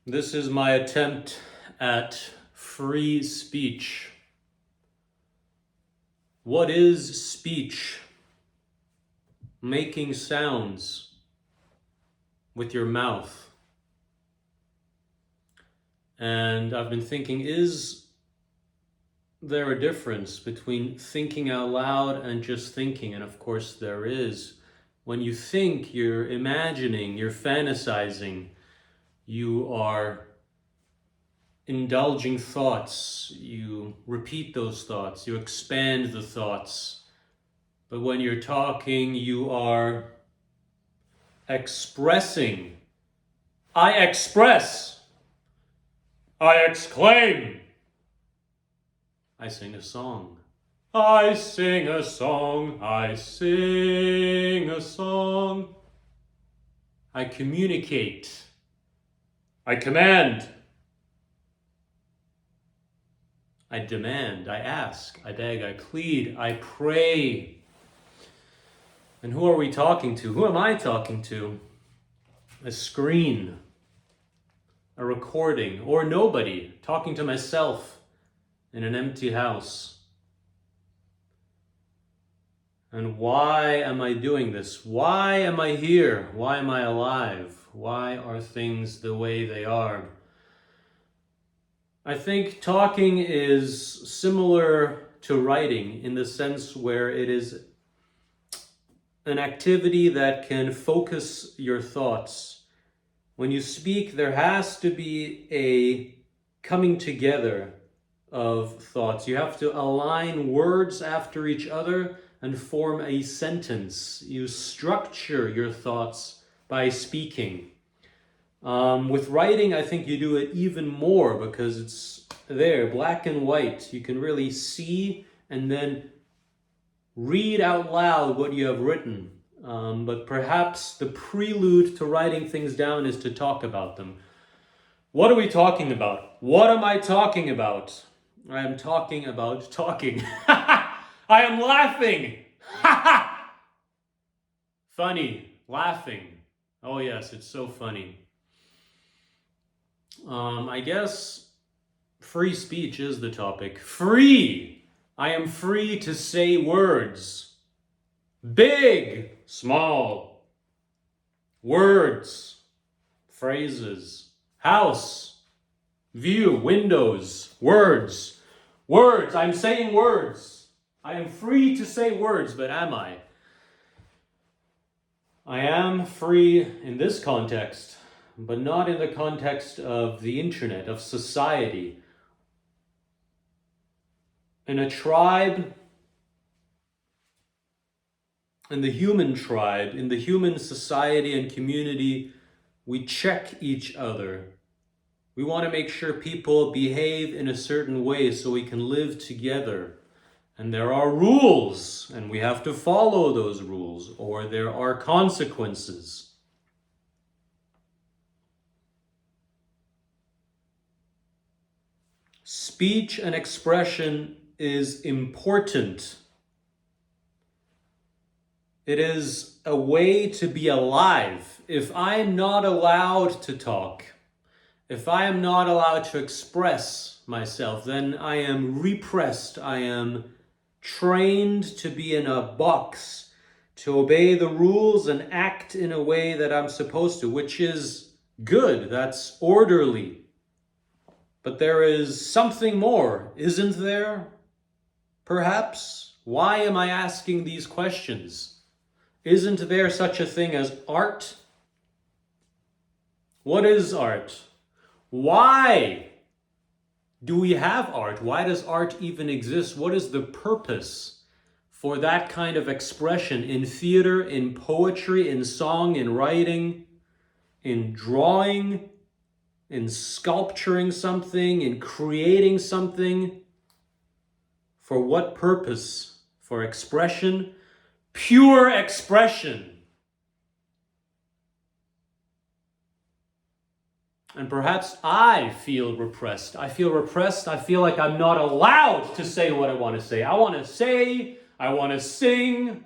This is my attempt at free speech. What is speech? Making sounds with your mouth. And I've been thinking, is there a difference between thinking out loud and just thinking? And of course there is. When you think, you're imagining, you're fantasizing, you are indulging thoughts, you repeat those thoughts, you expand the thoughts. But when you're talking, you are expressing. I express. I exclaim. I sing a song. I sing a song. I sing a song. I communicate. I command. I demand. I ask. I beg. I plead. I pray. And who are we talking to? Who am I talking to? A screen, a recording, or nobody, talking to myself in an empty house. And why am I doing this? Why am I here? Why am I alive? Why are things the way they are? I think talking is similar to writing in the sense where it is an activity that can focus your thoughts. When you speak, there has to be a coming together of thoughts. You have to align words after each other and form a sentence. You structure your thoughts by speaking. With writing, I think you do it even more because it's there, black and white. You can really see and then read out loud what you have written. But perhaps the prelude to writing things down is to talk about them. What are we talking about? What am I talking about? I am talking about talking. I am laughing. Funny. Laughing. Oh yes, it's so funny. I guess free speech is the topic. Free! I am free to say words. Big, small. Words, phrases. House, view, windows, words. Words, I'm saying words. I am free to say words, but am I? I am free in this context, but not in the context of the internet, of society. In a tribe, in the human tribe, in the human society and community, we check each other. We want to make sure people behave in a certain way so we can live together. And there are rules, and we have to follow those rules, or there are consequences. Speech and expression is important. It is a way to be alive. If I am not allowed to talk, if I am not allowed to express myself, then I am repressed. I am trained to be in a box, to obey the rules and act in a way that I'm supposed to, which is good. That's orderly. But there is something more, isn't there? Perhaps? Why am I asking these questions? Isn't there such a thing as art? What is art? Why do we have art? Why does art even exist? What is the purpose for that kind of expression in theater, in poetry, in song, in writing, in drawing, in sculpturing something, in creating something? For what purpose? For expression? Pure expression. And perhaps I feel repressed. I feel repressed. I feel like I'm not allowed to say what I want to say. I want to say, I want to sing.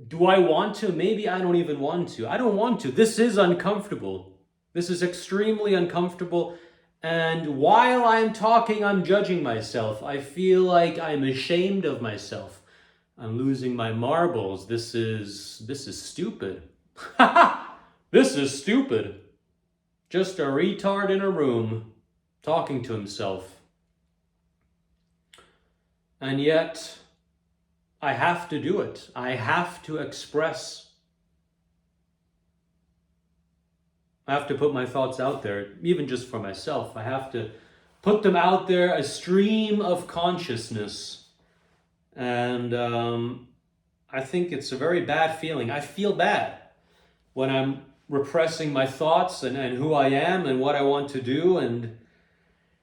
Do I want to? Maybe I don't even want to. I don't want to. This is uncomfortable. This is extremely uncomfortable. And while I'm talking, I'm judging myself. I feel like I'm ashamed of myself. I'm losing my marbles. This is stupid. This is stupid. Just a retard in a room talking to himself. And yet, I have to do it. I have to express. I have to put my thoughts out there, even just for myself. I have to put them out there, a stream of consciousness. And I think it's a very bad feeling. I feel bad when I'm repressing my thoughts and who I am and what I want to do. And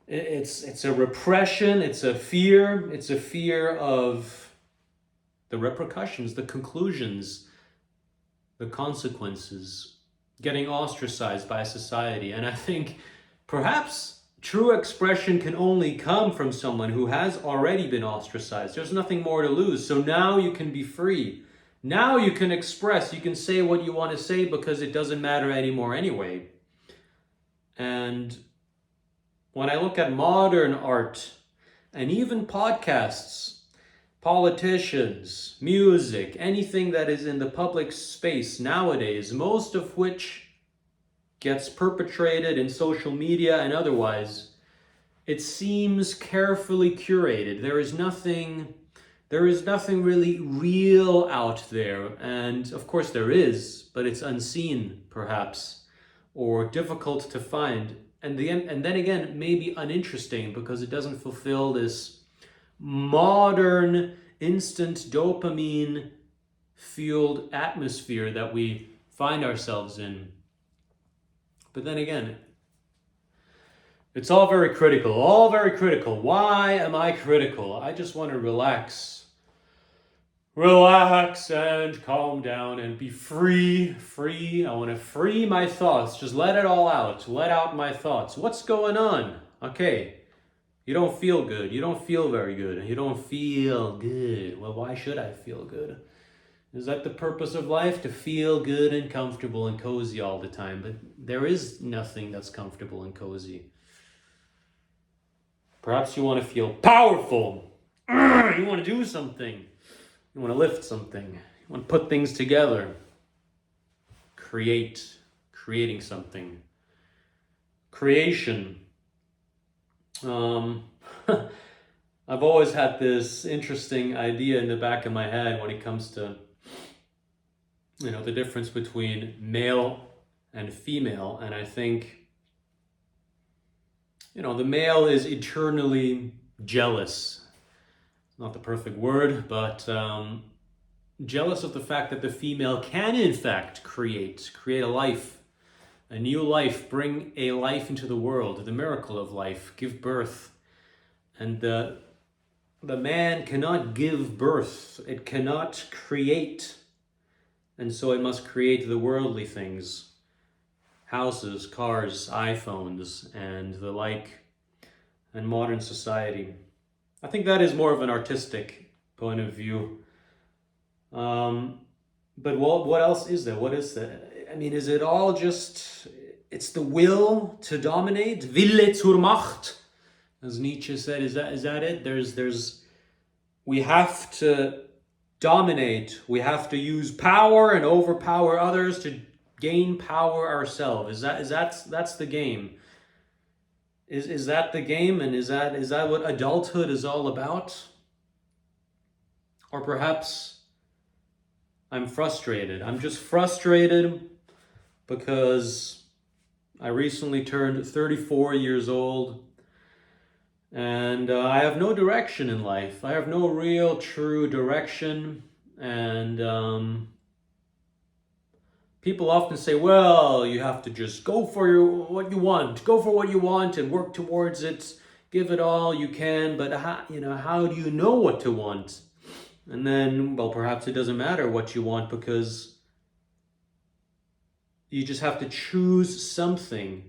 it's a repression, it's a fear of the repercussions, the conclusions, the consequences, getting ostracized by society. And I think perhaps true expression can only come from someone who has already been ostracized. There's nothing more to lose. So now you can be free. Now you can express, you can say what you want to say because it doesn't matter anymore anyway. And when I look at modern art and even podcasts, politicians, music, anything that is in the public space nowadays, most of which gets perpetrated in social media and otherwise, it seems carefully curated. There is nothing really real out there. And of course there is, but it's unseen perhaps, or difficult to find. And then again, maybe uninteresting because it doesn't fulfill this modern, instant dopamine fueled atmosphere that we find ourselves in. But then again, it's all very critical, Why am I critical? I just want to relax and calm down and be free. I want to free my thoughts. Just let it all out. Let out my thoughts. What's going on? Okay. You don't feel good. You don't feel very good. You don't feel good. Well, why should I feel good? Is that the purpose of life? To feel good and comfortable and cozy all the time? But there is nothing that's comfortable and cozy. Perhaps you want to feel powerful. You want to do something. You want to lift something. You want to put things together. Creating something. Creation. I've always had this interesting idea in the back of my head when it comes to, the difference between male and female. And I think, the male is eternally jealous. Not the perfect word, but jealous of the fact that the female can in fact create a life, a new life, bring a life into the world, the miracle of life, give birth. And the man cannot give birth, it cannot create. And so it must create the worldly things, houses, cars, iPhones, and the like, and modern society. I think that is more of an artistic point of view. But what else is there? What is that? I mean, is it all just, it's the will to dominate? Wille zur Macht, as Nietzsche said. Is that it? We have to dominate. We have to use power and overpower others to gain power ourselves. That's the game. Is that the game, and is that what adulthood is all about? Or perhaps I'm frustrated. I'm just frustrated because I recently turned 34 years old and I have no direction in life. I have no real true direction, and people often say, well, you have to just go for what you want and work towards it, give it all you can, but how do you know what to want? And then, well, perhaps it doesn't matter what you want because you just have to choose something.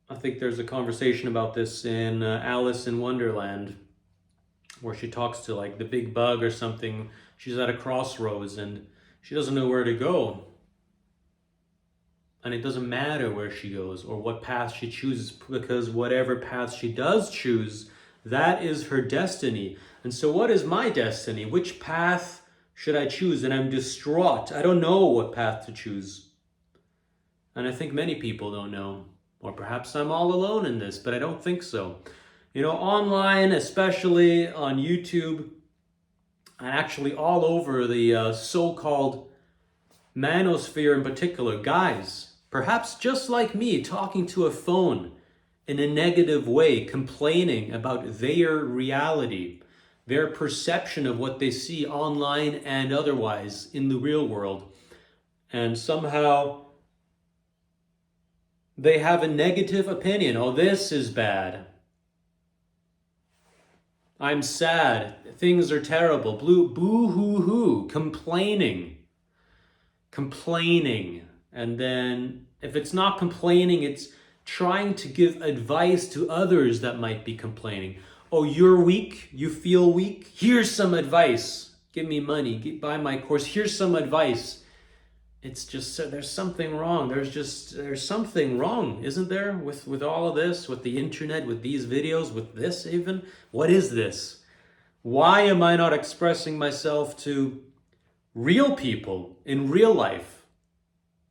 I think there's a conversation about this in Alice in Wonderland, where she talks to like the big bug or something. She's at a crossroads and she doesn't know where to go. And it doesn't matter where she goes or what path she chooses, because whatever path she does choose, that is her destiny. And so what is my destiny? Which path should I choose? And I'm distraught. I don't know what path to choose. And I think many people don't know. Or perhaps I'm all alone in this, but I don't think so. You know, online, especially on YouTube, and actually all over the so-called manosphere in particular, guys, perhaps just like me, talking to a phone in a negative way, complaining about their reality, their perception of what they see online and otherwise in the real world. And somehow they have a negative opinion. Oh, this is bad. I'm sad. Things are terrible. Boo-hoo-hoo. Complaining. And then if it's not complaining, it's trying to give advice to others that might be complaining. Oh, you're weak? You feel weak? Here's some advice. Give me money. Buy my course. Here's some advice. It's just, there's something wrong. There's something wrong, isn't there? With all of this, with the internet, with these videos, with this even. What is this? Why am I not expressing myself to real people in real life?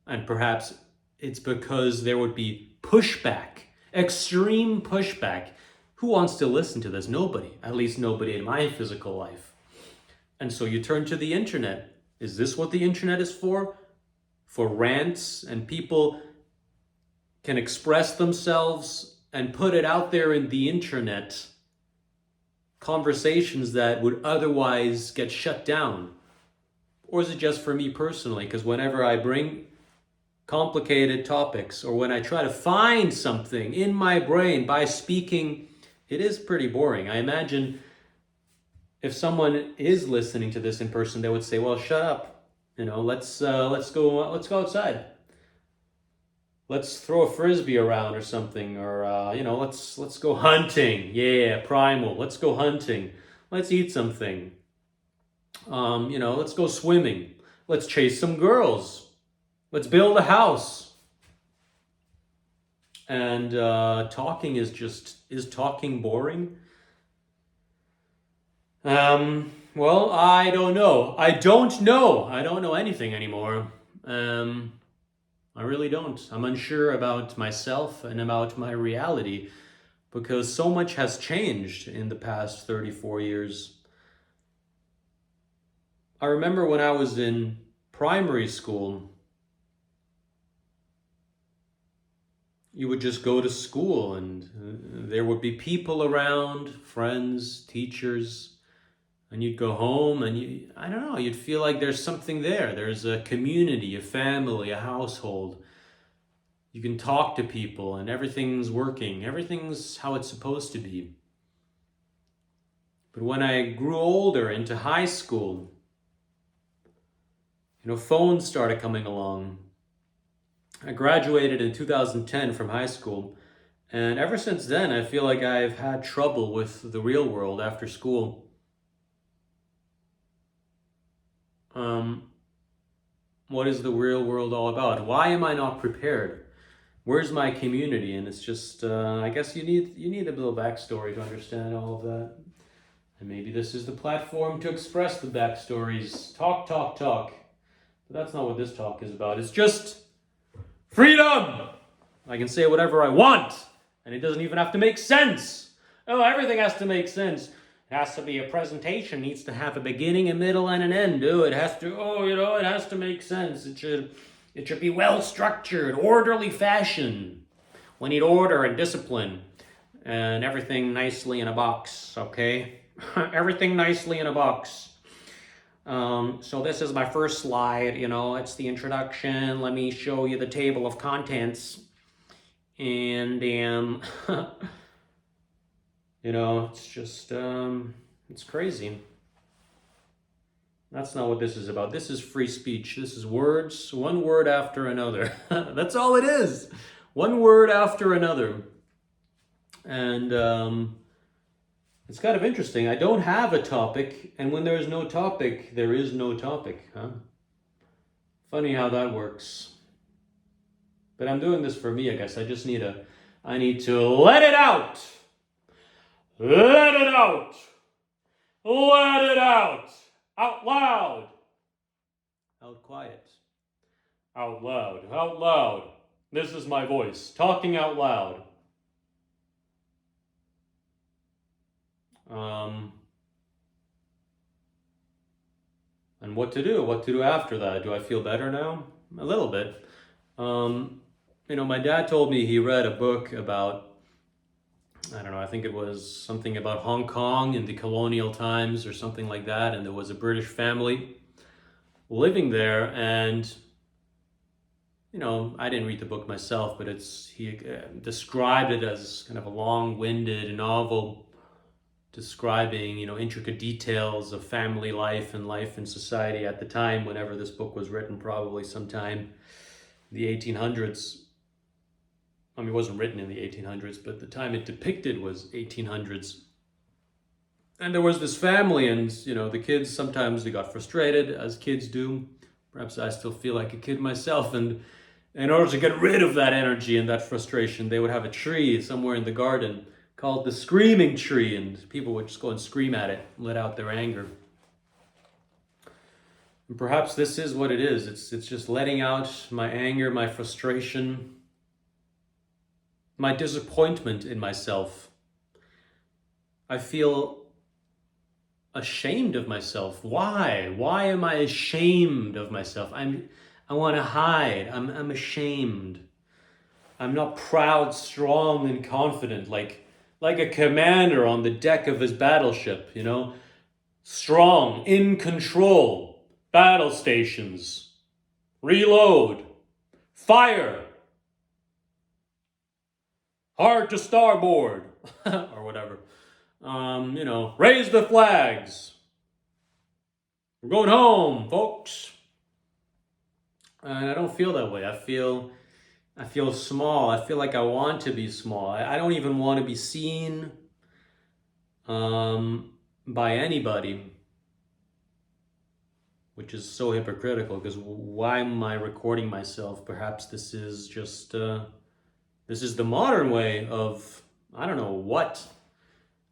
And perhaps it's because there would be pushback, extreme pushback. Who wants to listen to this? Nobody, at least nobody in my physical life. And so you turn to the internet. Is this what the internet is for? For rants, and people can express themselves and put it out there in the internet. Conversations that would otherwise get shut down. Or is it just for me personally? Because whenever I bring complicated topics, or when I try to find something in my brain by speaking, it is pretty boring. I imagine if someone is listening to this in person, they would say, well, shut up. You know, let's go outside. Let's throw a frisbee around or something, or you know, let's go hunting. Yeah, primal. Let's go hunting. Let's eat something. You know, let's go swimming. Let's chase some girls. Let's build a house. And talking is talking boring? Well, I don't know. I don't know anything anymore. I really don't. I'm unsure about myself and about my reality, because so much has changed in the past 34 years. I remember when I was in primary school, you would just go to school and there would be people around, friends, teachers, and you'd go home and I don't know, you'd feel like there's something there. There's a community, a family, a household. You can talk to people and everything's working. Everything's how it's supposed to be. But when I grew older into high school, you know, phones started coming along. I graduated in 2010 from high school, and ever since then, I feel like I've had trouble with the real world after school. What is the real world all about? Why am I not prepared? Where's my community? And it's just, I guess you need a little backstory to understand all of that. And maybe this is the platform to express the backstories. Talk. But that's not what this talk is about. It's just freedom! I can say whatever I want, and it doesn't even have to make sense. Oh, everything has to make sense. It has to be a presentation, needs to have a beginning, a middle, and an end. It has to make sense. It should be well structured, orderly fashion. We need order and discipline, and everything nicely in a box, okay? Everything nicely in a box. So this is my first slide, you know, it's the introduction. Let me show you the table of contents. And, you know, it's just, it's crazy. That's not what this is about. This is free speech. This is words, one word after another. That's all it is. One word after another. And, it's kind of interesting. I don't have a topic, and when there is no topic, there is no topic, huh? Funny how that works. But I'm doing this for me, I guess. I need to let it out. Let it out. Let it out. Out loud. Out quiet. Out loud. Out loud. This is my voice, talking out loud. And what to do? What to do after that? Do I feel better now? A little bit. My dad told me he read a book about, I don't know, I think it was something about Hong Kong in the colonial times or something like that. And there was a British family living there. And, I didn't read the book myself, but he described it as kind of a long-winded novel describing, intricate details of family life and life in society at the time, whenever this book was written, probably sometime in the 1800s. I mean, it wasn't written in the 1800s, but the time it depicted was 1800s. And there was this family, and, the kids, sometimes they got frustrated, as kids do. Perhaps I still feel like a kid myself, and in order to get rid of that energy and that frustration, they would have a tree somewhere in the garden called the screaming tree, and people would just go and scream at it, let out their anger. And perhaps this is what it is. It's just letting out my anger, my frustration, my disappointment in myself. I feel ashamed of myself. Why? Why am I ashamed of myself? I want to hide. I'm ashamed. I'm not proud, strong, and confident like a commander on the deck of his battleship, strong, in control, battle stations, reload, fire, hard to starboard, or whatever. Raise the flags. We're going home, folks. And I don't feel that way. I feel small. I feel like I want to be small. I don't even want to be seen by anybody, which is so hypocritical, because why am I recording myself? Perhaps this is just, this is the modern way of, I don't know what.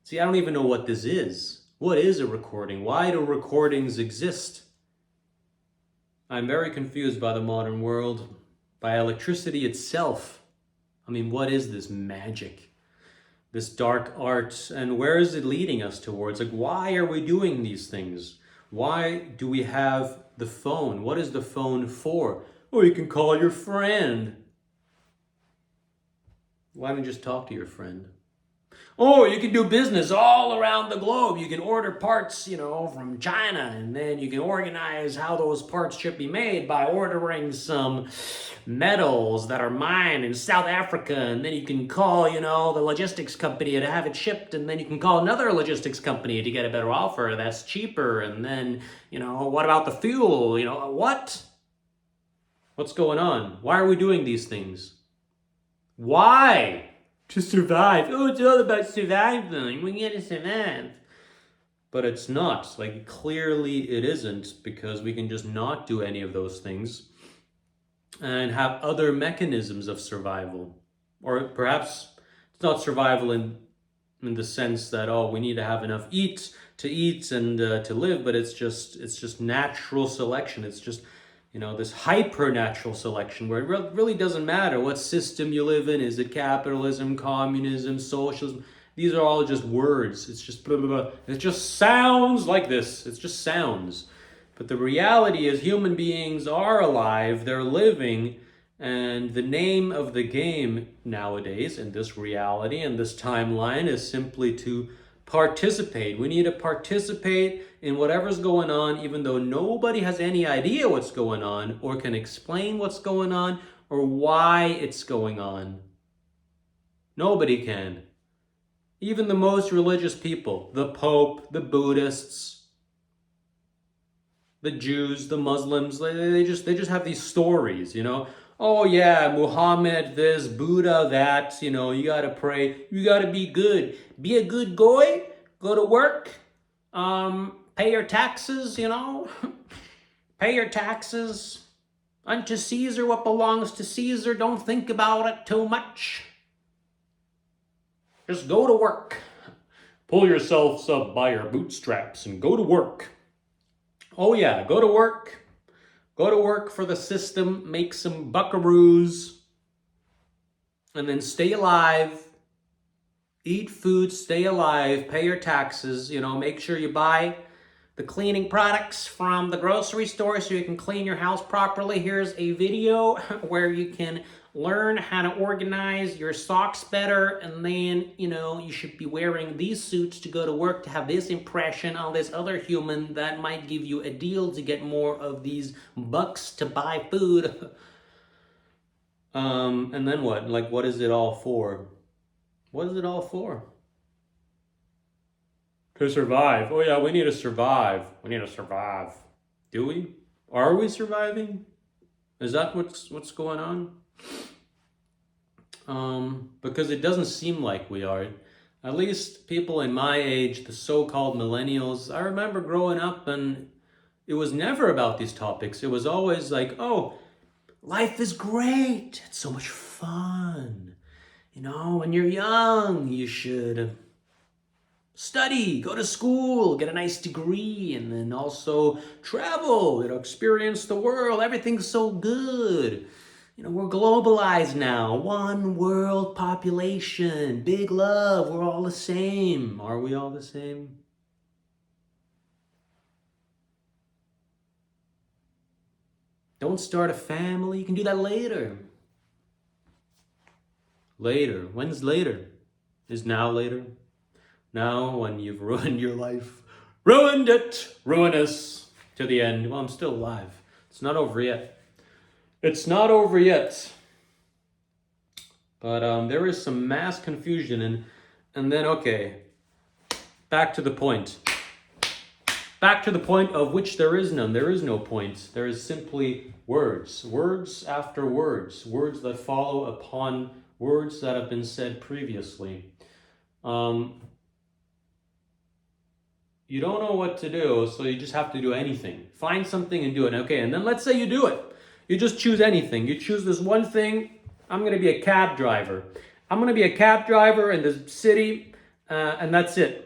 See, I don't even know what this is. What is a recording? Why do recordings exist? I'm very confused by the modern world, by electricity itself. I mean, what is this magic? This dark art, and where is it leading us towards? Like, why are we doing these things? Why do we have the phone? What is the phone for? Oh, you can call your friend. Why don't you just talk to your friend? Oh, you can do business all around the globe. You can order parts, from China, and then you can organize how those parts should be made by ordering some metals that are mined in South Africa, and then you can call, the logistics company to have it shipped, and then you can call another logistics company to get a better offer that's cheaper, and then, what about the fuel? What? What's going on? Why are we doing these things? Why? To survive. Oh, it's all about surviving. We gotta survive. But it's not. Like, clearly it isn't, because we can just not do any of those things and have other mechanisms of survival. Or perhaps it's not survival in the sense that, we need to have enough to eat and to live, but it's just natural selection. It's just, this hyper-natural selection where it really doesn't matter what system you live in. Is it capitalism, communism, socialism? These are all just words. It's just blah, blah, blah. It just sounds like this. It's just sounds. But the reality is human beings are alive. They're living. And the name of the game nowadays in this reality and this timeline is simply to participate. We need to participate in whatever's going on, even though nobody has any idea what's going on or can explain what's going on or why it's going on. Nobody can. Even the most religious people, the Pope, the Buddhists, the Jews, the Muslims, they just have these stories, Oh yeah, Muhammad this, Buddha that, you gotta pray, you gotta be good. Be a good goy, go to work, pay your taxes, pay your taxes, Unto Caesar what belongs to Caesar. Don't think about it too much. Just go to work. Pull yourselves up by your bootstraps and go to work. Oh yeah, go to work. Go to work for the system, make some buckaroos, and then stay alive. Eat food, stay alive, pay your taxes, make sure you buy the cleaning products from the grocery store so you can clean your house properly. Here's a video where you can learn how to organize your socks better, and then, you should be wearing these suits to go to work to have this impression on this other human that might give you a deal to get more of these bucks to buy food. And then what? Like, what is it all for? What is it all for? To survive. Oh yeah, we need to survive. We need to survive. Do we? Are we surviving? Is that what's going on? Because it doesn't seem like we are. At least people in my age, the so-called millennials, I remember growing up and it was never about these topics. It was always like, oh, life is great. It's so much fun. When you're young, you should study, go to school, get a nice degree, and then also travel, experience the world. Everything's so good. We're globalized now. One world population, big love, we're all the same. Are we all the same? Don't start a family. You can do that later. Later. When's later? Is now later? Now, when you've ruined your life. Ruined it! Ruinous to the end. Well, I'm still alive. It's not over yet. It's not over yet. But there is some mass confusion, and then, okay, back to the point. Back to the point of which there is none. There is no point. There is simply words. Words after words. Words that follow upon words that have been said previously. You don't know what to do, so you just have to do anything. Find something and do it. Okay, and then let's say you do it. You just choose anything. You choose this one thing. I'm going to be a cab driver. I'm going to be a cab driver in the city, and that's it.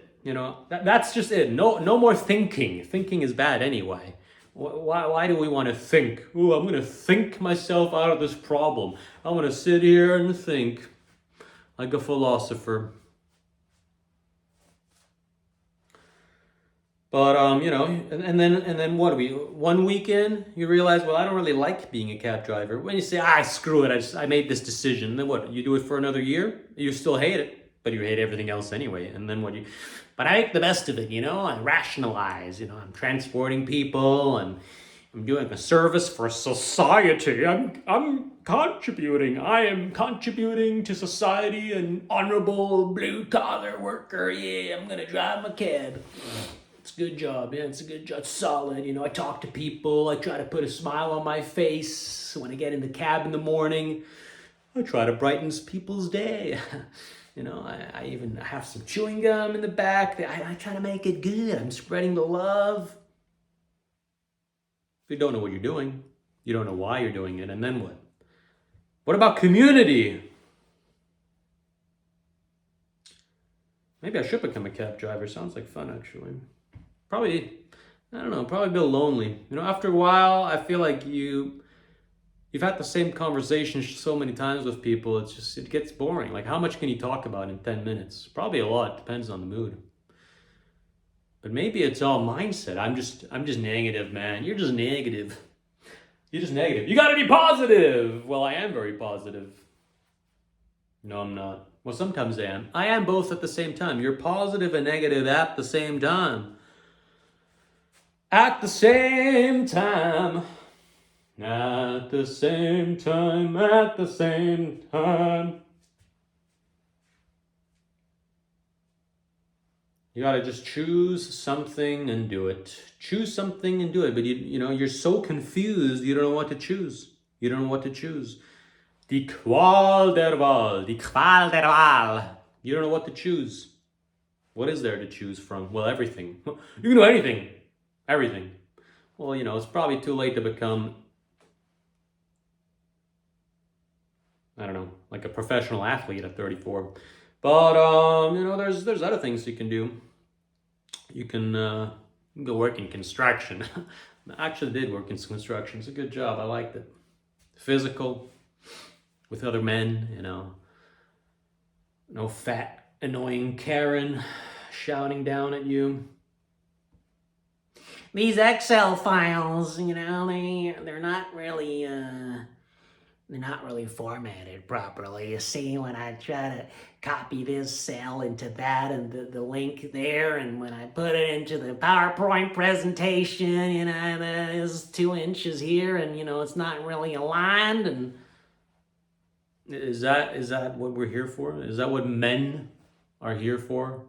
That's just it. No more thinking. Thinking is bad anyway. Why do we want to think? Ooh, I'm going to think myself out of this problem. I'm going to sit here and think like a philosopher. But and then what do we? One weekend you realize, well, I don't really like being a cab driver. When you say, screw it, I made this decision. Then what? You do it for another year? You still hate it, but you hate everything else anyway. And then what? But I make the best of it. I rationalize. I'm transporting people and I'm doing a service for society. I'm contributing. I am contributing to society, an honorable blue collar worker. Yeah, I'm gonna drive my cab. It's a good job, yeah, it's a good job, it's solid, I talk to people, I try to put a smile on my face when I get in the cab in the morning, I try to brighten people's day, I even have some chewing gum in the back, I try to make it good, I'm spreading the love. If you don't know what you're doing, you don't know why you're doing it, and then what? What about community? Maybe I should become a cab driver, sounds like fun actually. Probably, I don't know, probably a bit lonely. After a while, I feel like you've had the same conversation so many times with people, it gets boring. Like, how much can you talk about in 10 minutes? Probably a lot, depends on the mood. But maybe it's all mindset. I'm just negative, man. You're just negative. You're just negative. You gotta be positive! Well, I am very positive. No, I'm not. Well, sometimes I am. I am both at the same time. You're positive and negative at the same time. At the same time. At the same time. At the same time. You gotta just choose something and do it. Choose something and do it. But you're so confused, you don't know what to choose. You don't know what to choose. Die Qual der Wahl. Die Qual der Wahl. You don't know what to choose. What is there to choose from? Well, everything. You can do anything. Everything. Well, it's probably too late to become I don't know, like a professional athlete at 34. But you know, there's other things you can do. You can go work in construction. I actually did work in construction. It's a good job. I liked it. Physical, with other men, you know. No fat, annoying Karen shouting down at you. These Excel files, you know, they're not really formatted properly. You see, when I try to copy this cell into that and the link there, and when I put it into the PowerPoint presentation, you know, there's 2 inches here, and you know, it's not really aligned. And is that what we're here for? Is that what men are here for?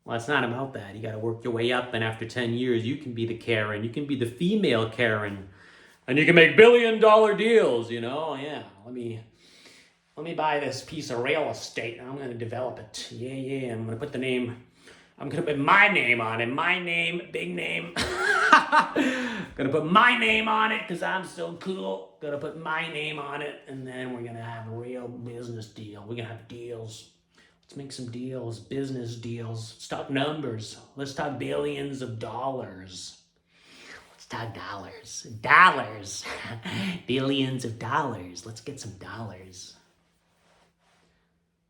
Well, it's not about that. You got to work your way up, and after 10 years, you can be the Karen. You can be the female Karen, and you can make billion-dollar deals. You know, yeah. Let me buy this piece of real estate, and I'm going to develop it. Yeah. I'm going to put my name on it. My name, big name. Gonna put my name on it because I'm so cool. Gonna put my name on it, and then we're gonna have a real business deal. We're gonna have deals. Let's make some deals, business deals. Let's talk numbers. Let's talk billions of dollars. Let's talk dollars. Dollars. Billions of dollars. Let's get some dollars.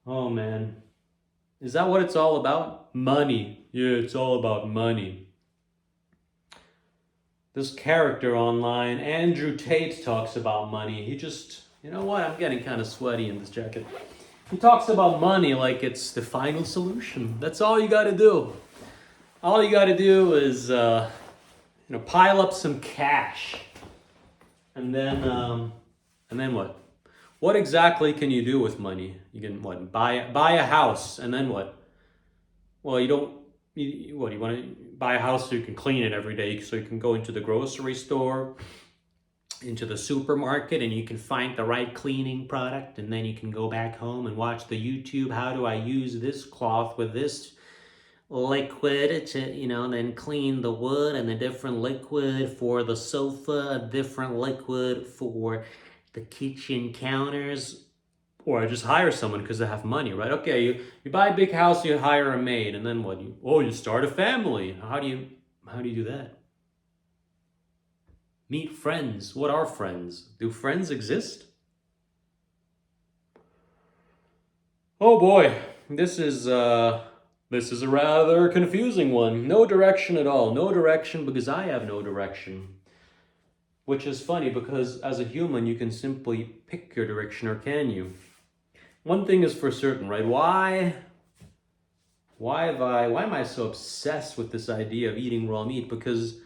Oh, man. Is that what it's all about? Money. Yeah, it's all about money. This character online, Andrew Tate, talks about money. He just, you know what? I'm getting kind of sweaty in this jacket. He talks about money like it's the final solution. That's all you got to do. All you got to do is, pile up some cash, and then what? What exactly can you do with money? You can buy a house, and then what? Well, you want to buy a house so you can clean it every day, so you can go into the grocery store, into the supermarket, and you can find the right cleaning product, and then you can go back home and watch the YouTube. How do I use this cloth with this liquid to, and then clean the wood, and a different liquid for the sofa, a different liquid for the kitchen counters. Or I just hire someone because I have money, right? Okay, you buy a big house, you hire a maid, and then what? You start a family. How do you do that? Meet friends. What are friends? Do friends exist? Oh boy, this is a rather confusing one. No direction at all. No direction because I have no direction. Which is funny because as a human, you can simply pick your direction, or can you? One thing is for certain, right? Why am I so obsessed with this idea of eating raw meat? Because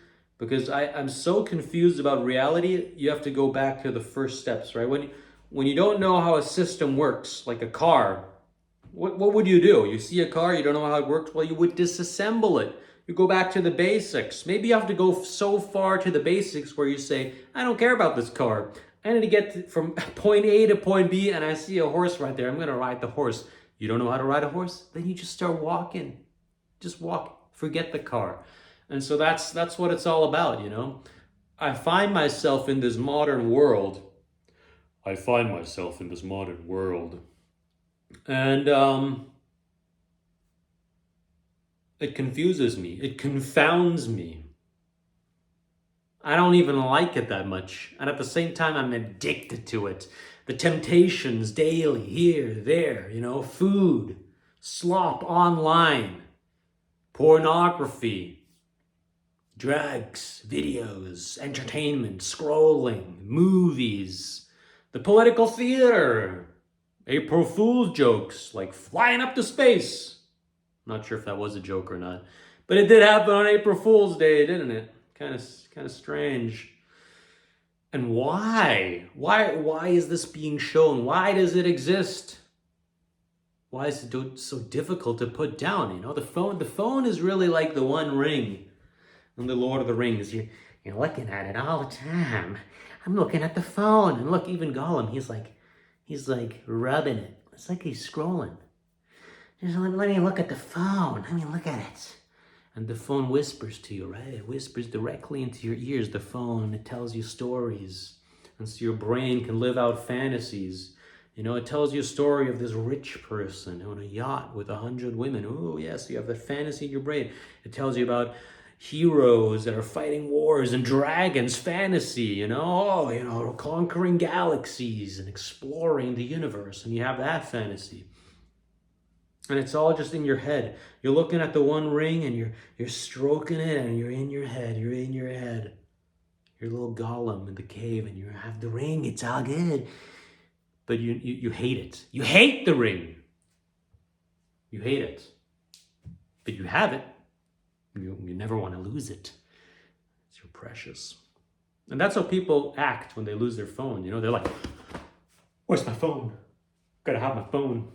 I'm so confused about reality. You have to go back to the first steps, right? When you don't know how a system works, like a car, what would you do? You see a car, you don't know how it works. Well, you would disassemble it. You go back to the basics. Maybe you have to go so far to the basics where you say, I don't care about this car. I need to get from point A to point B, and I see a horse right there. I'm going to ride the horse. You don't know how to ride a horse? Then you just start walking. Just walk. Forget the car. And so that's what it's all about, I find myself in this modern world. And it confuses me. It confounds me. I don't even like it that much. And at the same time, I'm addicted to it. The temptations daily, here, there, food, slop online, pornography, drugs, videos, entertainment, scrolling, movies, the political theater, April Fool's jokes, like flying up to space. Not sure if that was a joke or not. But it did happen on April Fool's Day, didn't it? Kind of strange. And why? Why is this being shown? Why does it exist? Why is it so difficult to put down? The phone is really like the One Ring in the Lord of the Rings. You're looking at it all the time. I'm looking at the phone, and look, even Gollum, he's like rubbing it. It's like he's scrolling. Just let me look at the phone. Look at it. And the phone whispers to you, right? It whispers directly into your ears, the phone. It tells you stories. And so your brain can live out fantasies. You know, it tells you a story of this rich person on a yacht with 100 women. Oh, yes, you have that fantasy in your brain. It tells you about heroes that are fighting wars and dragons, fantasy, conquering galaxies and exploring the universe. And you have that fantasy. And it's all just in your head. You're looking at the one ring and you're stroking it and you're in your head. You're in your head. Your little golem in the cave and you have the ring. It's all good. But you hate it. You hate the ring. You hate it. But you have it. You never want to lose it. It's your precious. And that's how people act when they lose their phone. You know, they're like, where's my phone? Gotta have my phone.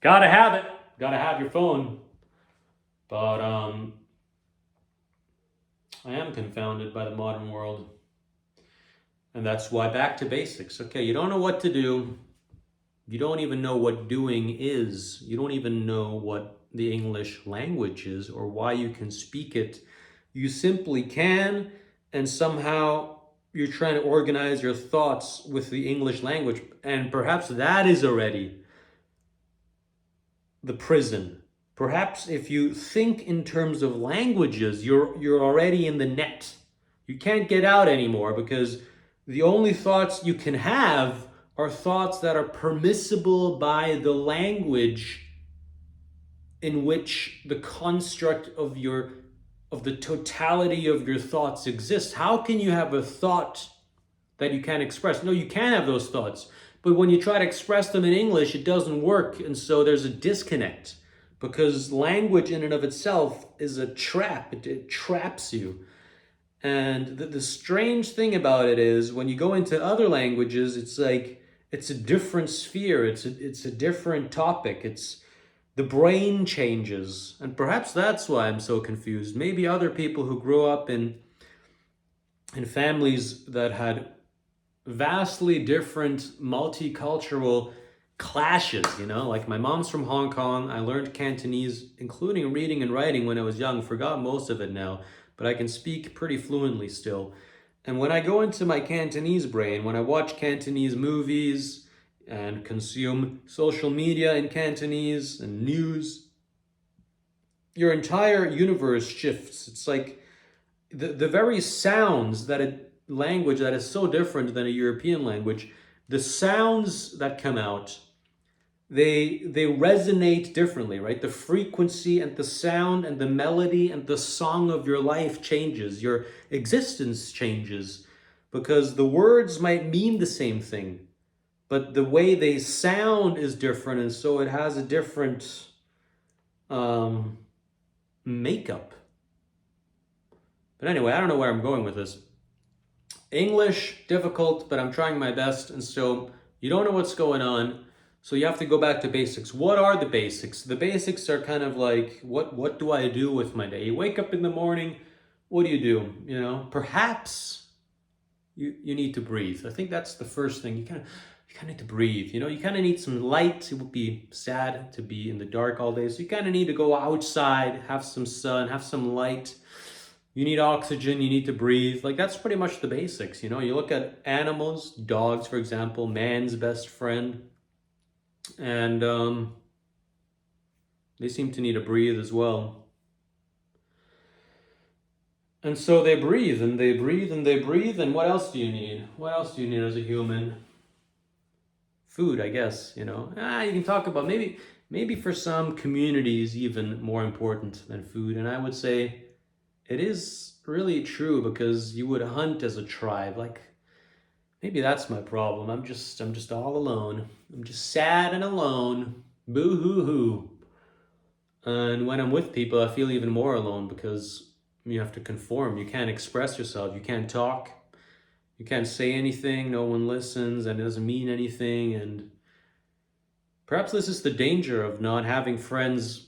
Gotta have it. Gotta have your phone. But I am confounded by the modern world. And that's why back to basics. Okay, you don't know what to do. You don't even know what doing is. You don't even know what the English language is or why you can speak it. You simply can, and somehow you're trying to organize your thoughts with the English language. And perhaps that is already the prison. Perhaps if you think in terms of languages, you're already in the net. You can't get out anymore because the only thoughts you can have are thoughts that are permissible by the language in which the construct of the totality of your thoughts exists. How can you have a thought that you can't express? No, you can have those thoughts. But when you try to express them in English, it doesn't work. And so there's a disconnect because language in and of itself is a trap. It traps you. And the strange thing about it is when you go into other languages, it's like, it's a different sphere. It's a different topic. The brain changes. And perhaps that's why I'm so confused. Maybe other people who grew up in families that had vastly different multicultural clashes, like my mom's from Hong Kong. I learned Cantonese, including reading and writing when I was young, forgot most of it now, but I can speak pretty fluently still. And when I go into my Cantonese brain, when I watch Cantonese movies and consume social media in Cantonese and news, your entire universe shifts. It's like the very sounds that a language that is so different than a European language, the sounds that come out, they resonate differently, right? The frequency and the sound and the melody and the song of your life changes. Your existence changes because the words might mean the same thing, but the way they sound is different, and so it has a different makeup. But anyway, I don't know where I'm going with this. English, difficult, but I'm trying my best, and so you don't know what's going on. So you have to go back to basics. What are the basics? The basics are kind of like, what do I do with my day? You wake up in the morning, what do? Perhaps you need to breathe. I think that's the first thing. You kind of need to breathe. You kind of need some light. It would be sad to be in the dark all day. So you kind of need to go outside, have some sun, have some light. You need oxygen, you need to breathe. Like, that's pretty much the basics. You look at animals, dogs, for example, man's best friend. And they seem to need to breathe as well. And so they breathe and they breathe and they breathe. And what else do you need? What else do you need as a human? Food, I guess, you can talk about maybe for some communities even more important than food. And I would say it is really true because you would hunt as a tribe. Like, maybe that's my problem. I'm just all alone. I'm just sad and alone. Boo-hoo-hoo. And when I'm with people, I feel even more alone because you have to conform. You can't express yourself. You can't talk. You can't say anything. No one listens and it doesn't mean anything. And perhaps this is the danger of not having friends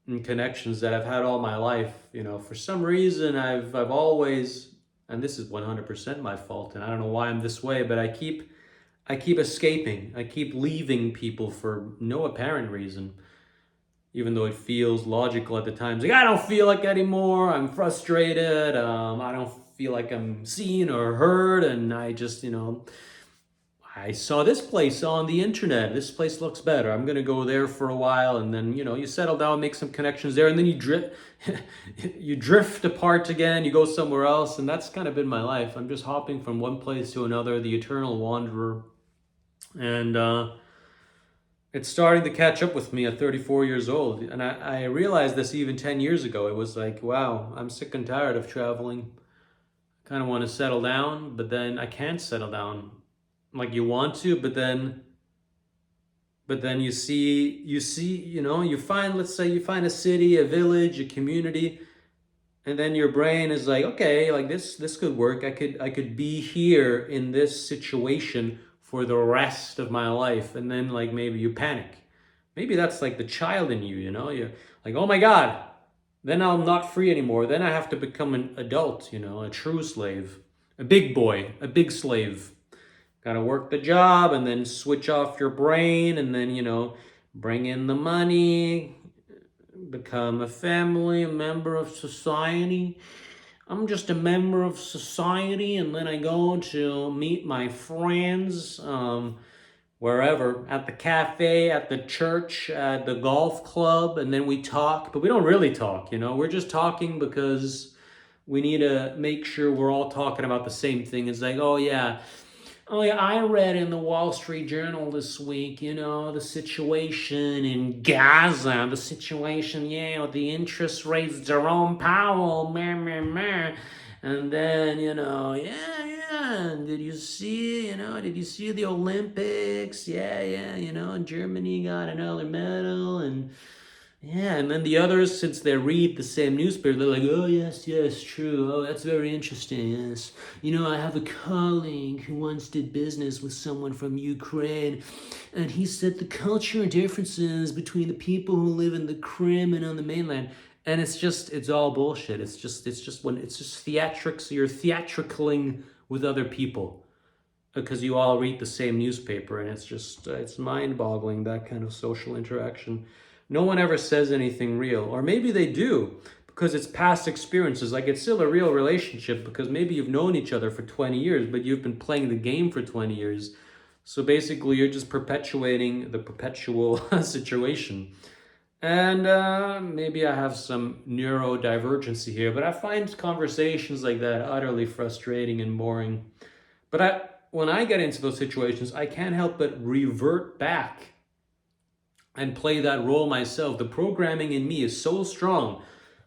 and connections that I've had all my life. For some reason, I've always, and this is 100% my fault, and I don't know why I'm this way, but I keep escaping. I keep leaving people for no apparent reason. even though it feels logical at the time. It's like, I don't feel like anymore. I'm frustrated. I don't feel like I'm seen or heard. And I just, I saw this place on the internet. This place looks better. I'm going to go there for a while. And then, you settle down, make some connections there. And then you drift, you drift apart again. You go somewhere else. And that's kind of been my life. I'm just hopping from one place to another, the eternal wanderer. And it's starting to catch up with me at 34 years old. And I realized this even 10 years ago. It was like, wow, I'm sick and tired of traveling. I kind of want to settle down, but then I can't settle down like you want to, but then you find, let's say you find a city, a village, a community, and then your brain is like, okay, like this could work. I could be here in this situation for the rest of my life. And then like maybe you panic. Maybe that's like the child in you, you're like, oh my God, then I'm not free anymore. Then I have to become an adult, a true slave, a big boy, a big slave. Gotta work the job and then switch off your brain and then, bring in the money, become a family, a member of society. I'm just a member of society, and then I go to meet my friends wherever, at the cafe, at the church, at the golf club, and then we talk, but we don't really talk, we're just talking because we need to make sure we're all talking about the same thing. It's like, oh yeah, I read in the Wall Street Journal this week, the situation in Gaza, the situation, the interest rates, Jerome Powell, meh, meh, meh. And then, and did you see the Olympics? Yeah, Germany got another medal, and yeah, and then the others, since they read the same newspaper, they're like, oh, yes, yes, true. Oh, that's very interesting, yes. I have a colleague who once did business with someone from Ukraine, and he said the cultural differences between the people who live in the Crim and on the mainland, and it's all bullshit. It's just theatrics. You're theatricaling with other people because you all read the same newspaper, and it's mind-boggling, that kind of social interaction. No one ever says anything real, or maybe they do because it's past experiences. Like, it's still a real relationship because maybe you've known each other for 20 years, but you've been playing the game for 20 years. So basically you're just perpetuating the perpetual situation. And maybe I have some neurodivergency here, but I find conversations like that utterly frustrating and boring. But when I get into those situations, I can't help but revert back and play that role myself. The programming in me is so strong.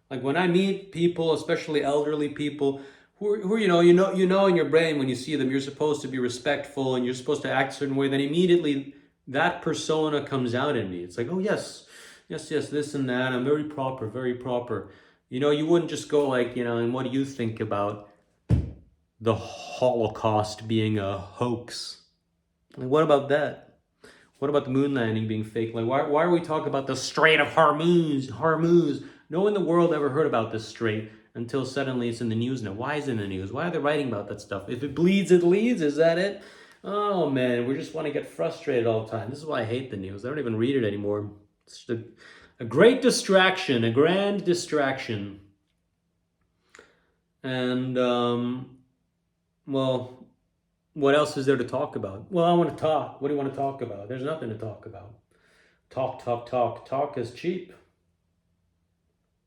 Like when I meet people, especially elderly people, who in your brain when you see them, you're supposed to be respectful and you're supposed to act a certain way. Then immediately that persona comes out in me. It's like, oh yes, yes, yes, this and that. I'm very proper, very proper. You wouldn't just go like, and what do you think about the Holocaust being a hoax? Like, what about that? What about the moon landing being fake? Like, why are we talking about the Strait of Hormuz? No one in the world ever heard about this strait until suddenly it's in the news now. Why is it in the news? Why are they writing about that stuff? If it bleeds, it leads. Is that it? Oh, man, we just want to get frustrated all the time. This is why I hate the news. I don't even read it anymore. It's just a great distraction, a grand distraction. And, well, what else is there to talk about? Well, I want to talk. What do you want to talk about? There's nothing to talk about. Talk, talk, talk. Talk is cheap.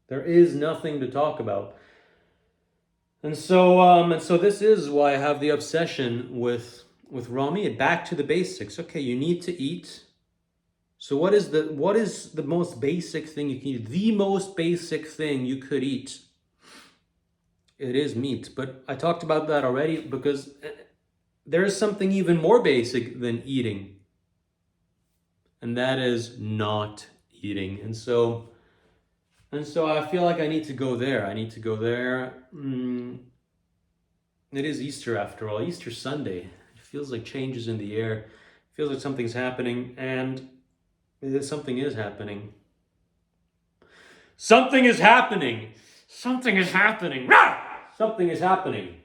There is nothing to talk about. And so this is why I have the obsession with raw meat. Back to the basics. Okay, you need to eat. So what is the most basic thing you can eat? The most basic thing you could eat. It is meat. But I talked about that already because there is something even more basic than eating, and that is not eating. And so I feel like I need to go there. It is Easter after all, Easter Sunday. It feels like changes in the air. It feels like something's happening, and something is happening. Something is happening. Something is happening. Rah! Something is happening.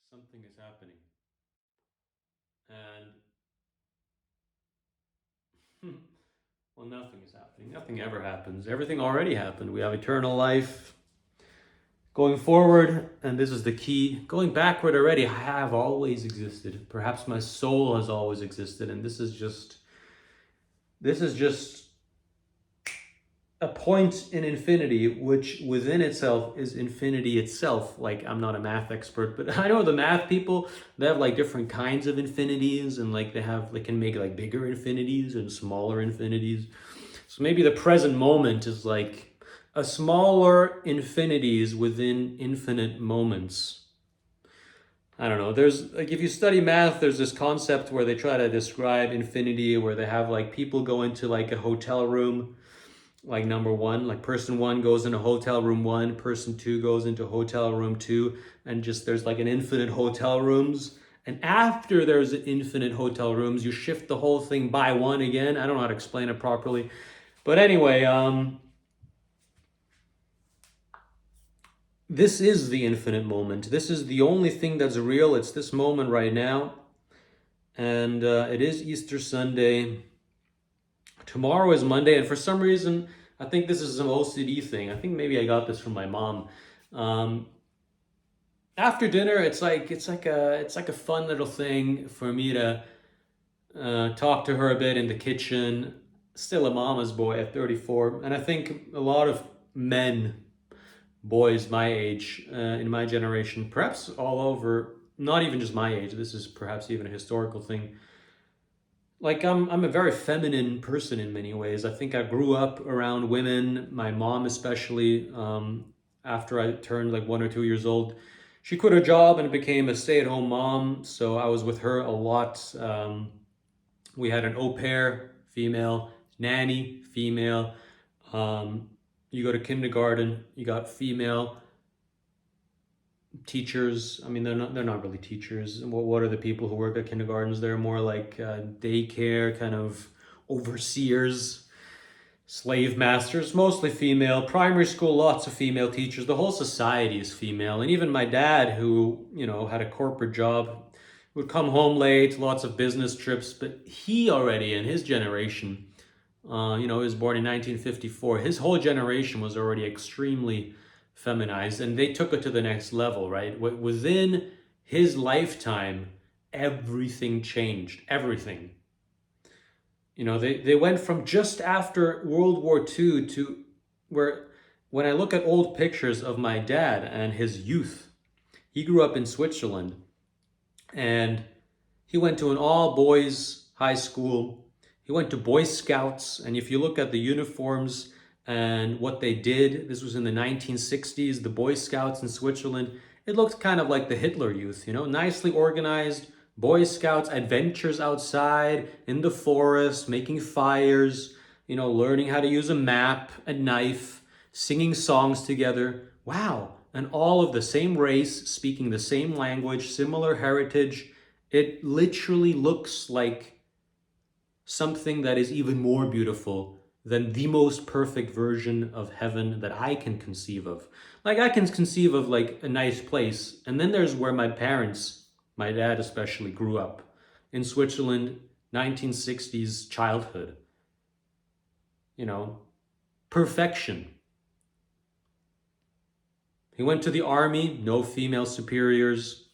Something is happening. And Well, nothing is happening. Nothing ever happens. Everything already happened. We have eternal life. Going forward, and this is the key, going backward already, I have always existed. Perhaps my soul has always existed, and this is just a point in infinity, which within itself is infinity itself. Like, I'm not a math expert, but I know the math people, they have like different kinds of infinities, and like they can make like bigger infinities and smaller infinities. So maybe the present moment is like a smaller infinities within infinite moments. I don't know. There's like, if you study math, there's this concept where they try to describe infinity, where they have like people go into like a hotel room, like number one, like person one goes into hotel room one, person two goes into hotel room two, and just there's like an infinite hotel rooms. And after there's infinite hotel rooms, you shift the whole thing by one again. I don't know how to explain it properly. But anyway, this is the infinite moment. This is the only thing that's real. It's this moment right now. And it is Easter Sunday. Tomorrow is Monday. And for some reason, I think this is some OCD thing. I think maybe I got this from my mom. After dinner, it's like a fun little thing for me to talk to her a bit in the kitchen. Still a mama's boy at 34. And I think a lot of men, boys my age, in my generation, perhaps all over, not even just my age, this is perhaps even a historical thing. Like, I'm a very feminine person in many ways. I think I grew up around women, my mom especially. After I turned like 1 or 2 years old, she quit her job and became a stay-at-home mom, so I was with her a lot. We had an au pair, female, nanny, female. You go to kindergarten, you got female teachers. I mean, they're not really teachers. What are the people who work at kindergartens? They're more like daycare kind of overseers, slave masters, mostly female. Primary school, lots of female teachers. The whole society is female. And even my dad, who, had a corporate job, would come home late, lots of business trips, but he already, in his generation, he was born in 1954. His whole generation was already extremely feminized, and they took it to the next level, right? Within his lifetime, everything changed. Everything. They went from just after World War II to where, when I look at old pictures of my dad and his youth, he grew up in Switzerland, and he went to an all-boys high school. He went to Boy Scouts, and if you look at the uniforms and what they did, this was in the 1960s, the Boy Scouts in Switzerland, it looked kind of like the Hitler Youth, nicely organized, Boy Scouts, adventures outside, in the forest, making fires, learning how to use a map, a knife, singing songs together. Wow, and all of the same race, speaking the same language, similar heritage. It literally looks like something that is even more beautiful than the most perfect version of heaven that I can conceive of. Like, I can conceive of like a nice place, and then there's where my parents, my dad especially, grew up in Switzerland, 1960s childhood. Perfection. He went to the army, no female superiors,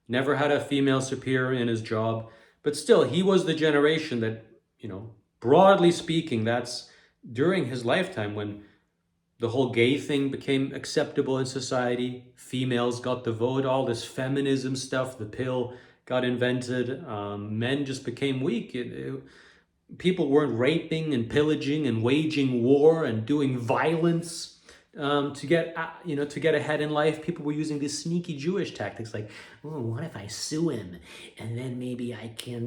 never had a female superior in his job, but still, he was the generation that, broadly speaking, that's during his lifetime when the whole gay thing became acceptable in society. Females got the vote, all this feminism stuff, the pill got invented. Men just became weak. People weren't raping and pillaging and waging war and doing violence to get ahead in life. People were using these sneaky Jewish tactics, like, oh, what if I sue him and then maybe I can,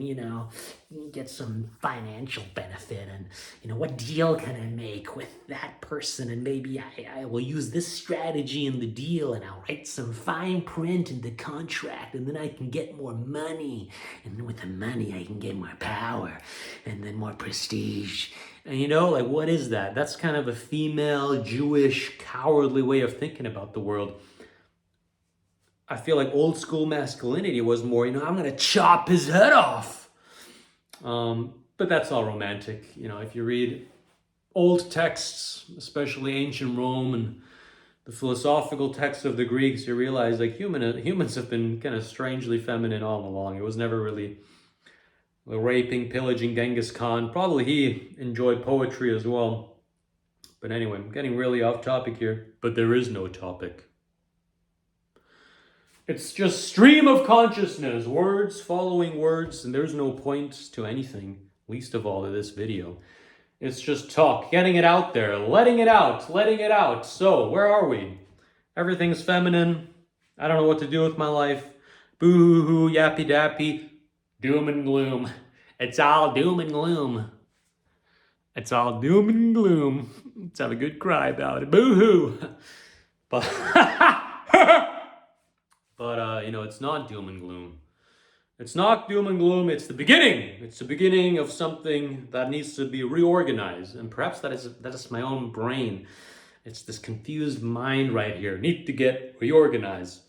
get some financial benefit, and what deal can I make with that person, and maybe I will use this strategy in the deal, and I'll write some fine print in the contract, and then I can get more money, and then with the money I can get more power, and then more prestige. And what is that? That's kind of a female, Jewish, cowardly way of thinking about the world. I feel like old school masculinity was more, I'm going to chop his head off. But that's all romantic. If you read old texts, especially ancient Rome and the philosophical texts of the Greeks, you realize like humans have been kind of strangely feminine all along. It was never really raping, pillaging Genghis Khan. Probably he enjoyed poetry as well. But anyway, I'm getting really off topic here. But there is no topic. It's just stream of consciousness, words following words, and there's no point to anything, least of all to this video. It's just talk, getting it out there, letting it out. So, where are we? Everything's feminine. I don't know what to do with my life. Boo-hoo-hoo, yappy-dappy, doom and gloom. It's all doom and gloom. It's all doom and gloom. Let's have a good cry about it. Boo-hoo! But, it's not doom and gloom. It's not doom and gloom, it's the beginning. It's the beginning of something that needs to be reorganized. And perhaps that is my own brain. It's this confused mind right here. Need to get reorganized.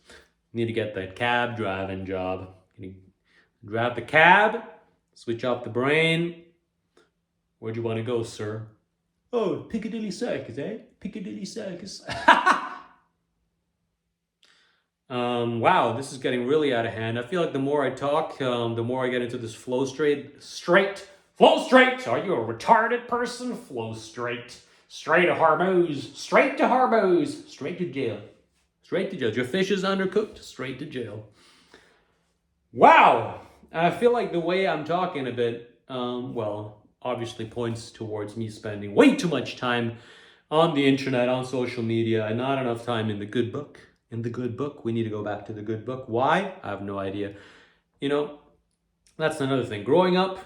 Need to get that cab driving job. You drive the cab, switch off the brain. Where'd you want to go, sir? Oh, Piccadilly Circus, eh? Piccadilly Circus. Wow, this is getting really out of hand. I feel like the more I talk, the more I get into this flow straight. Flow straight! Are you a retarded person? Flow straight. Straight to Hormuz. Straight to Hormuz. Straight to jail. Straight to jail. Your fish is undercooked. Straight to jail. Wow! I feel like the way I'm talking a bit, obviously points towards me spending way too much time on the internet, on social media, and not enough time in the good book. In the good book. We need to go back to the good book. Why? I have no idea. That's another thing. Growing up,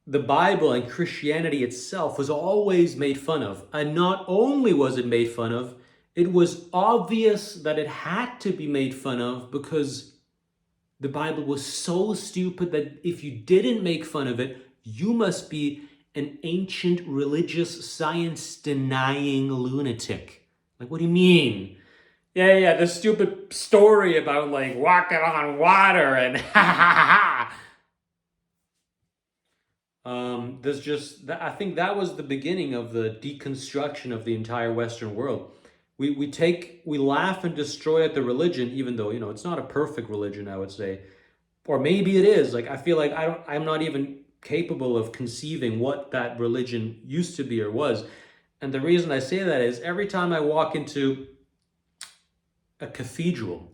the Bible and Christianity itself was always made fun of. And not only was it made fun of, it was obvious that it had to be made fun of because the Bible was so stupid that if you didn't make fun of it, you must be an ancient religious science denying lunatic. Like, what do you mean? Yeah, the stupid story about, like, walking on water and ha. I think that was the beginning of the deconstruction of the entire Western world. We laugh and destroy at the religion, even though, it's not a perfect religion, I would say. Or maybe it is. Like, I feel like I'm not even capable of conceiving what that religion used to be or was. And the reason I say that is every time I walk into a cathedral,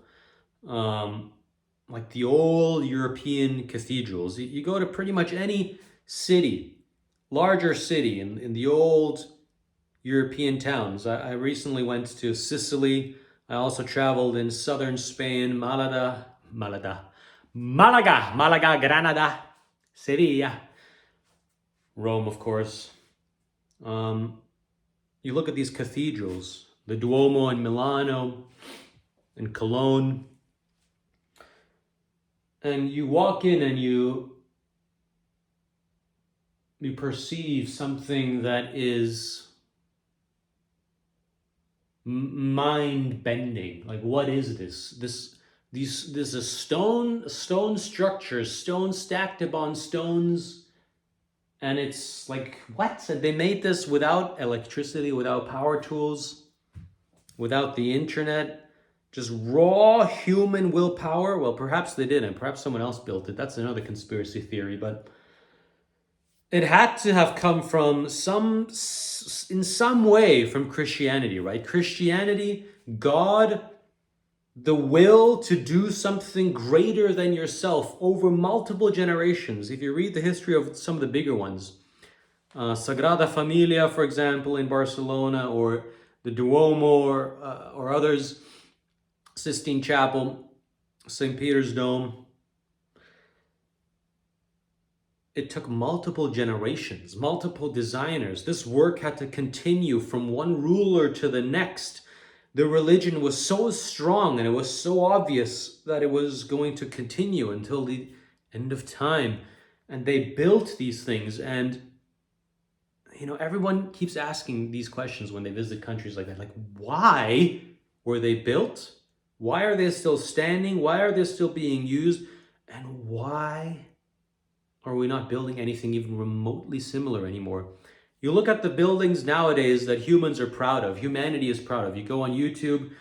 like the old European cathedrals, you go to pretty much any city, larger city in the old European towns. I recently went to Sicily. I also traveled in southern Spain, Malaga, Granada, Sevilla, Rome, of course. You look at these cathedrals, the Duomo in Milano, in Cologne, and you walk in and you perceive something that is mind-bending. Like, what is this? This is stone structures, stones stacked upon stones. And it's like, what? They made this without electricity, without power tools, without the internet, just raw human willpower. Well, perhaps they didn't. Perhaps someone else built it. That's another conspiracy theory. But it had to have come from in some way from Christianity, right? Christianity, God, the will to do something greater than yourself over multiple generations. If you read the history of some of the bigger ones, Sagrada Familia, for example, in Barcelona, or the Duomo, or others, Sistine Chapel, St. Peter's Dome, it took multiple generations, multiple designers. This work had to continue from one ruler to the next. The religion was so strong and it was so obvious that it was going to continue until the end of time. And they built these things. And, everyone keeps asking these questions when they visit countries like that. Like, why were they built? Why are they still standing? Why are they still being used? And why Or are we not building anything even remotely similar anymore? You look at the buildings nowadays that humans are proud of, humanity is proud of. You go on YouTube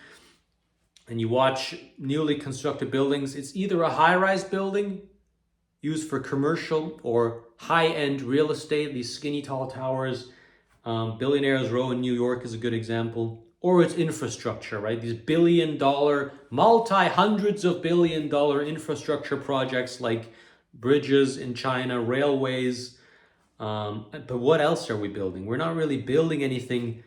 and you watch newly constructed buildings. It's either a high-rise building used for commercial or high-end real estate, these skinny tall towers. Billionaires Row in New York is a good example. Or it's infrastructure, right? These billion-dollar, multi-hundreds of billion-dollar infrastructure projects like bridges in China, railways. But what else are we building? We're not really building anything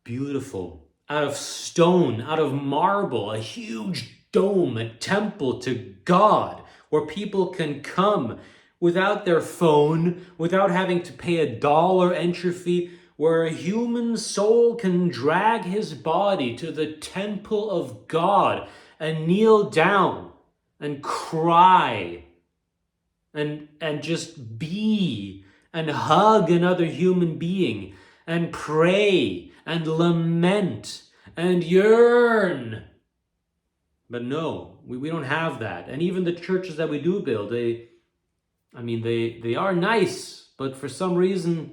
beautiful. Out of stone, out of marble, a huge dome, a temple to God, where people can come without their phone, without having to pay $1 entry fee, where a human soul can drag his body to the temple of God and kneel down and cry and just be and hug another human being and pray and lament and yearn. But no, we don't have that. And even the churches that we do build, they are nice, but for some reason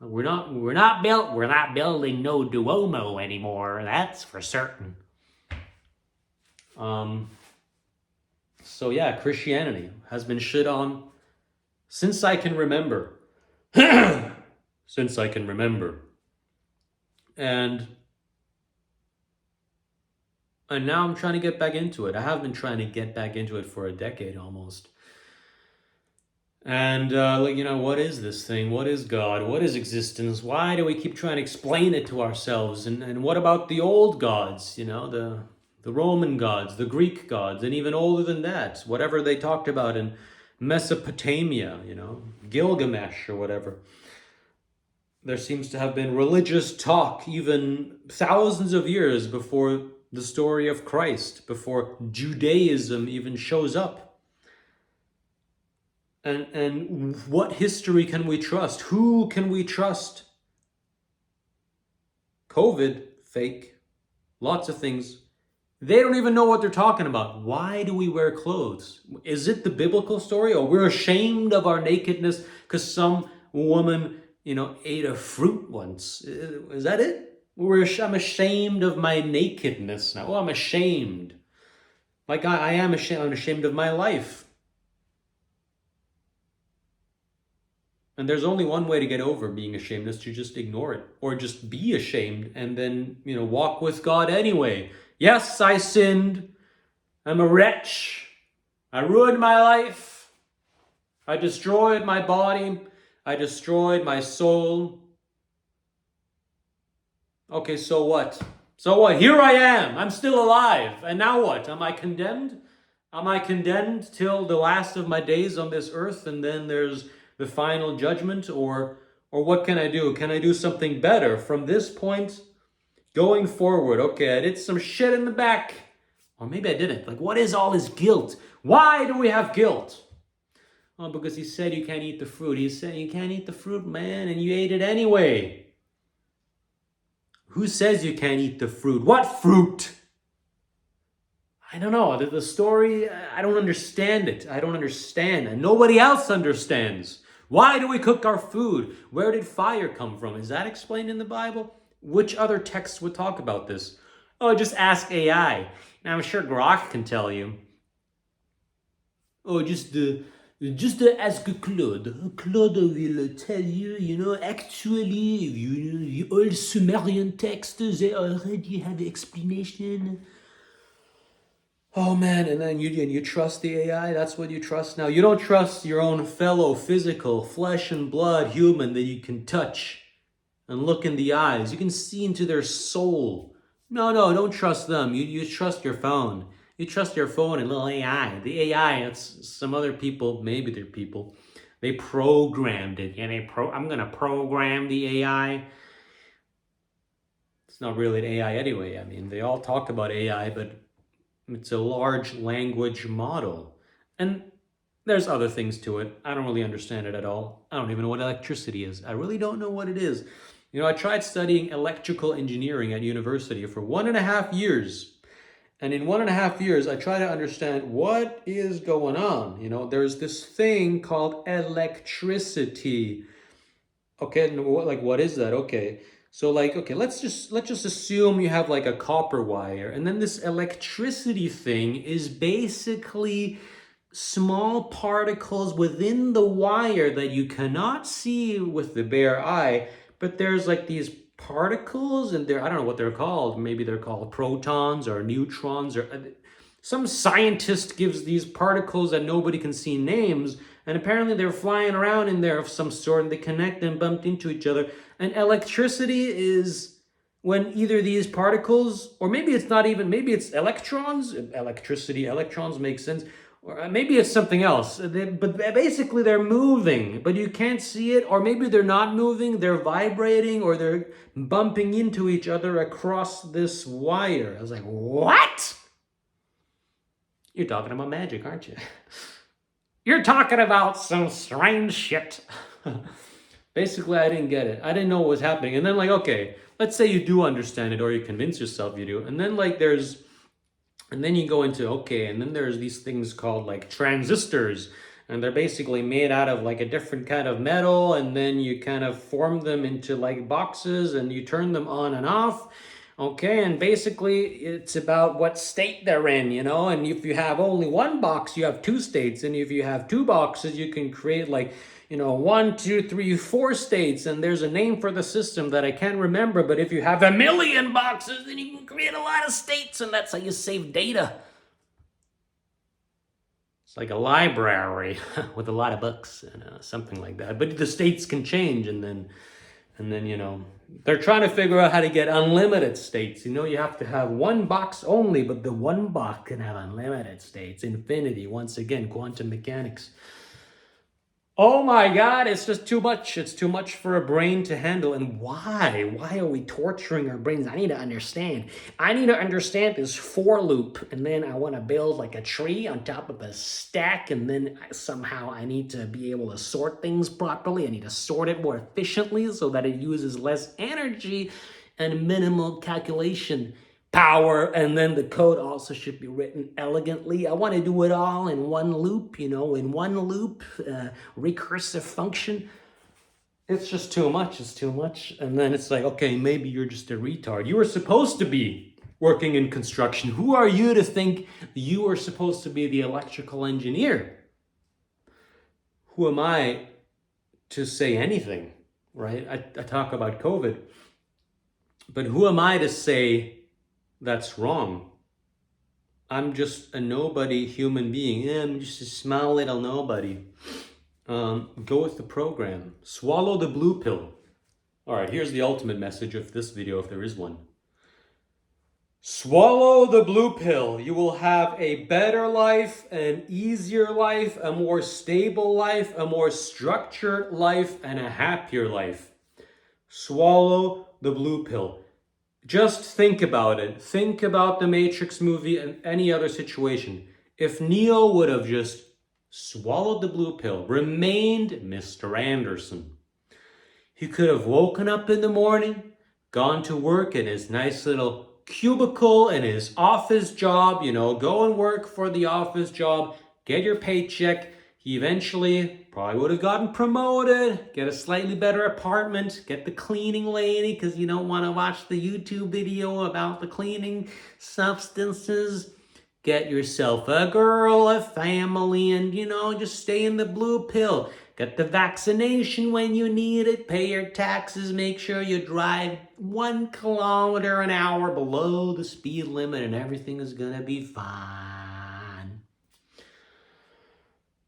we're not building no Duomo anymore. That's for certain. So yeah, Christianity has been shit on since I can remember. Since I can remember. And now I'm trying to get back into it. I have been trying to get back into it for a decade almost. And, what is this thing? What is God? What is existence? Why do we keep trying to explain it to ourselves? And what about the old gods, the Roman gods, the Greek gods, and even older than that, whatever they talked about in Mesopotamia, Gilgamesh or whatever. There seems to have been religious talk even thousands of years before the story of Christ, before Judaism even shows up. And what history can we trust? Who can we trust? COVID, fake. Lots of things. They don't even know what they're talking about. Why do we wear clothes? Is it the biblical story? Or we're ashamed of our nakedness because some woman, ate a fruit once? Is that it? I'm ashamed of my nakedness now. I'm ashamed. Like I am ashamed. I'm ashamed of my life. And there's only one way to get over being ashamed, is to just ignore it. Or just be ashamed and then, walk with God anyway. Yes, I sinned. I'm a wretch. I ruined my life. I destroyed my body. I destroyed my soul. Okay, so what? So what? Here I am. I'm still alive. And now what? Am I condemned? Am I condemned till the last of my days on this earth and then there's the final judgment? Or what can I do? Can I do something better from this point going forward? Okay, I did some shit in the back. Or maybe I didn't. Like, what is all this guilt? Why do we have guilt? Oh, because he said you can't eat the fruit. He said you can't eat the fruit, man, and you ate it anyway. Who says you can't eat the fruit? What fruit? I don't know. The story, I don't understand it. I don't understand. And nobody else understands. Why do we cook our food? Where did fire come from? Is that explained in the Bible? Which other texts would talk about this? Oh, just ask AI. Now, I'm sure Grok can tell you. Oh, just ask Claude. Claude will tell you, actually, the old Sumerian texts, they already have explanation. Oh man, and then you trust the AI? That's what you trust now? You don't trust your own fellow physical, flesh and blood human that you can touch and look in the eyes. You can see into their soul. No, don't trust them. You trust your phone. You trust your phone and little AI. The AI, it's some other people, maybe they're people. They programmed it. I'm going to program the AI. It's not really an AI anyway. I mean, they all talk about AI, but it's a large language model. And there's other things to it. I don't really understand it at all. I don't even know what electricity is. I really don't know what it is. I tried studying electrical engineering at university for 1.5 years. And in 1.5 years, I try to understand what is going on. There's this thing called electricity. Okay, like what is that? Okay. So like, okay, let's just assume you have like a copper wire, and then this electricity thing is basically small particles within the wire that you cannot see with the bare eye, but there's like these particles, and I don't know what they're called. Maybe they're called protons or neutrons, or some scientist gives these particles that nobody can see names, and apparently they're flying around in there of some sort, and they connect and bump into each other. And electricity is when either these particles, or maybe it's not even, maybe it's electrons. Electricity, electrons make sense. Or maybe it's something else. But basically they're moving, but you can't see it. Or maybe they're not moving, they're vibrating, or they're bumping into each other across this wire. I was like, what? You're talking about magic, aren't you? You're talking about some strange shit. Basically, I didn't get it. I didn't know what was happening. And then like, okay, let's say you do understand it, or you convince yourself you do. And then like and then you go into, okay, and then there's these things called like transistors, and they're basically made out of like a different kind of metal, and then you kind of form them into like boxes, and you turn them on and off. Okay, and basically it's about what state they're in, and if you have only one box, you have two states, and if you have two boxes, you can create like, 1, 2, 3, 4 states, and there's a name for the system that I can't remember, but if you have 1,000,000 boxes, then you can create a lot of states, and that's how you save data. It's like a library with a lot of books and something like that. But the states can change, and then they're trying to figure out how to get unlimited states. You have to have one box only, but the one box can have unlimited states. Infinity, once again, quantum mechanics. Oh my God, it's just too much. It's too much for a brain to handle. And why? Why are we torturing our brains? I need to understand. I need to understand this for loop. And then I want to build like a tree on top of a stack. And then somehow I need to be able to sort things properly. I need to sort it more efficiently so that it uses less energy and minimal calculation power. And then the code also should be written elegantly. I want to do it all in one loop, in one loop, recursive function. It's just too much. It's too much. And then it's like, okay, maybe you're just a retard. You were supposed to be working in construction. Who are you to think you are supposed to be the electrical engineer? Who am I to say anything, right? I talk about COVID, but who am I to say that's wrong? I'm just a nobody human being. I'm just a small little nobody. Go with the program. Swallow the blue pill. All right, here's the ultimate message of this video, if there is one. Swallow the blue pill. You will have a better life, an easier life, a more stable life, a more structured life, and a happier life. Swallow the blue pill. Just think about it. Think about the Matrix movie and any other situation. If Neo would have just swallowed the blue pill, remained Mr. Anderson, he could have woken up in the morning, gone to work in his nice little cubicle in his office job, go and work for the office job, get your paycheck. He eventually probably would have gotten promoted, get a slightly better apartment, get the cleaning lady because you don't want to watch the YouTube video about the cleaning substances. Get yourself a girl, a family, and, just stay in the blue pill. Get the vaccination when you need it, pay your taxes, make sure you drive 1 kilometer an hour below the speed limit, and everything is going to be fine.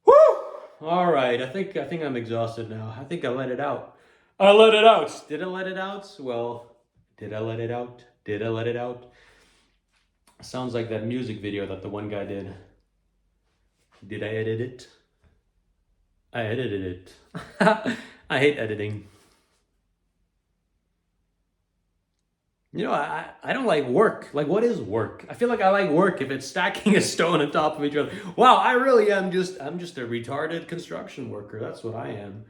Woo! All right, I think I'm exhausted now. I think I let it out. I let it out. Did I let it out? Well, did I let it out? Did I let it out? Sounds like that music video that the one guy did. Did I edit it? I edited it. I hate editing. I don't like work. Like, what is work? I feel like I like work if it's stacking a stone on top of each other. Wow, I really am I'm just a retarded construction worker. That's what I am.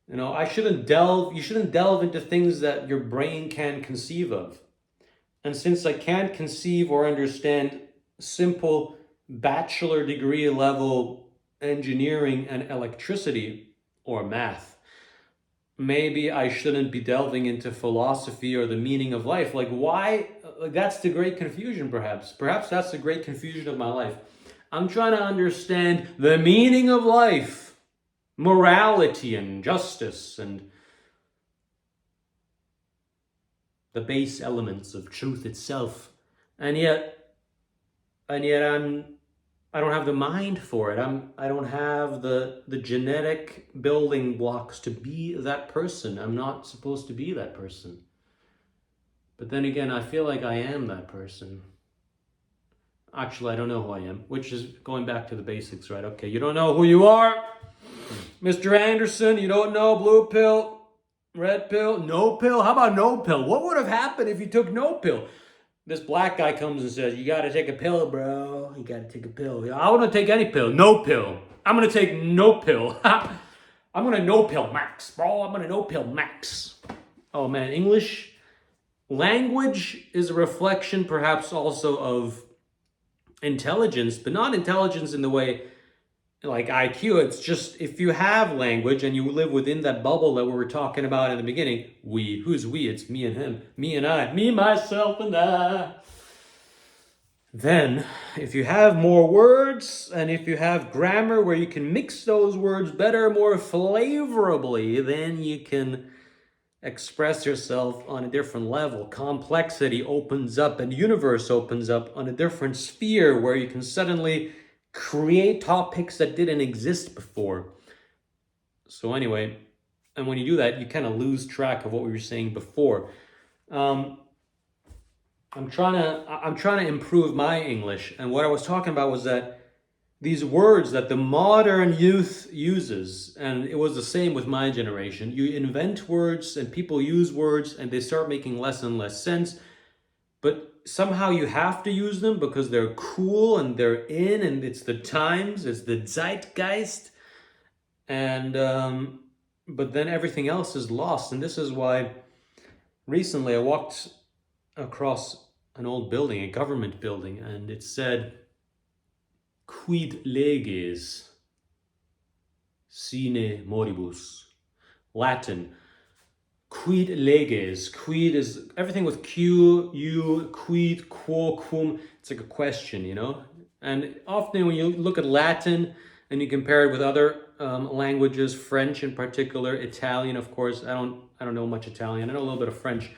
You shouldn't delve into things that your brain can conceive of. And since I can't conceive or understand simple bachelor degree level engineering and electricity or math, maybe I shouldn't be delving into philosophy or the meaning of life. Like, why? Like, that's the great confusion, perhaps. Perhaps that's the great confusion of my life. I'm trying to understand the meaning of life, morality and justice, and the base elements of truth itself. And yet I don't have the mind for it. I don't have the genetic building blocks to be that person. I'm not supposed to be that person. But then again, I feel like I am that person. Actually, I don't know who I am, which is going back to the basics, right? Okay, you don't know who you are, Mr. Anderson. You don't know blue pill, red pill, no pill. How about no pill? What would have happened if you took no pill? This black guy comes and says, you got to take a pill, bro. You got to take a pill. I want to take any pill. No pill. I'm going to take no pill. I'm going to no pill max, bro. I'm going to no pill max. Oh, man. English language is a reflection perhaps also of intelligence, but not intelligence in the way like IQ. It's just if you have language and you live within that bubble that we were talking about in the beginning, we, who's we? It's me and him, me and I, me, myself, and I. Then, if you have more words and if you have grammar where you can mix those words better, more flavorably, then you can express yourself on a different level. Complexity opens up and universe opens up on a different sphere where you can suddenly create topics that didn't exist before. So anyway, and when you do that, you kind of lose track of what we were saying before. I'm trying to improve my English, and what I was talking about was that these words that the modern youth uses, and it was the same with my generation, you invent words and people use words and they start making less and less sense, but somehow you have to use them because they're cool and they're in and it's the times, it's the zeitgeist, and but then everything else is lost. And this is why recently I walked across an old building, a government building, and it said, Quid leges sine moribus. Latin. Quid leges. Quid is everything with Q, U, quid, quo, cum. It's like a question, you know? And often when you look at Latin and you compare it with other languages, French in particular, Italian, of course. I don't know much Italian. I know a little bit of French.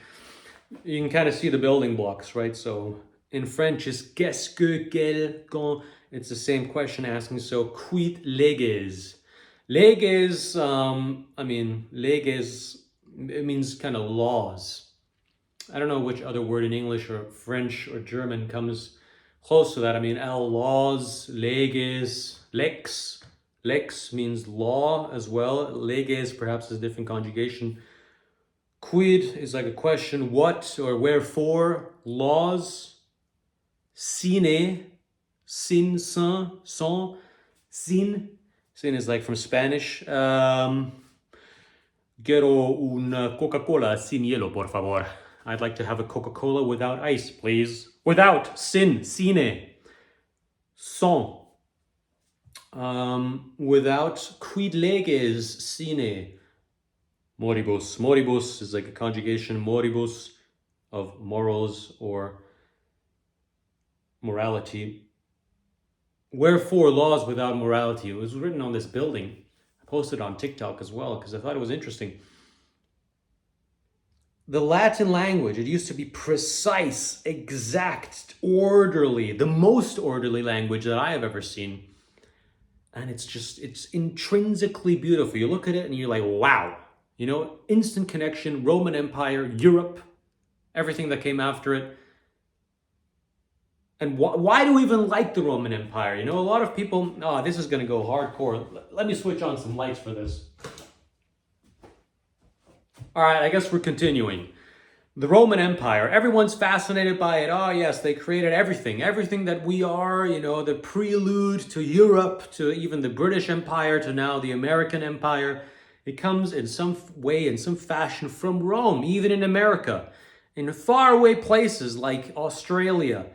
You can kind of see the building blocks, right? So in French, it's qu'est-ce que, quel, quand. It's the same question asking. So quid leges? Leges, leges, it means kind of laws. I don't know which other word in English or French or German comes close to that. I mean, laws, leges, lex. Lex means law as well. Leges perhaps is a different conjugation. Quid is like a question, what or wherefore, laws. Sine, sin, son, sin. Sin is like from Spanish. Quiero una Coca-Cola sin hielo, por favor. I'd like to have a Coca-Cola without ice, please. Without, sin, sine. Son. Without, quid leges sine moribus. Moribus is like a conjugation, moribus, of morals or morality. Wherefore laws without morality? It was written on this building. I posted it on TikTok as well because I thought it was interesting. The Latin language, it used to be precise, exact, orderly, the most orderly language that I have ever seen. And it's intrinsically beautiful. You look at it and you're like, wow. You know, instant connection, Roman Empire, Europe, everything that came after it. And why do we even like the Roman Empire? You know, a lot of people, this is going to go hardcore. Let me switch on some lights for this. All right, I guess we're continuing. The Roman Empire, everyone's fascinated by it. Oh yes, they created everything that we are, you know, the prelude to Europe, to even the British Empire, to now the American Empire. It comes in some way, in some fashion from Rome, even in America. In faraway places like Australia,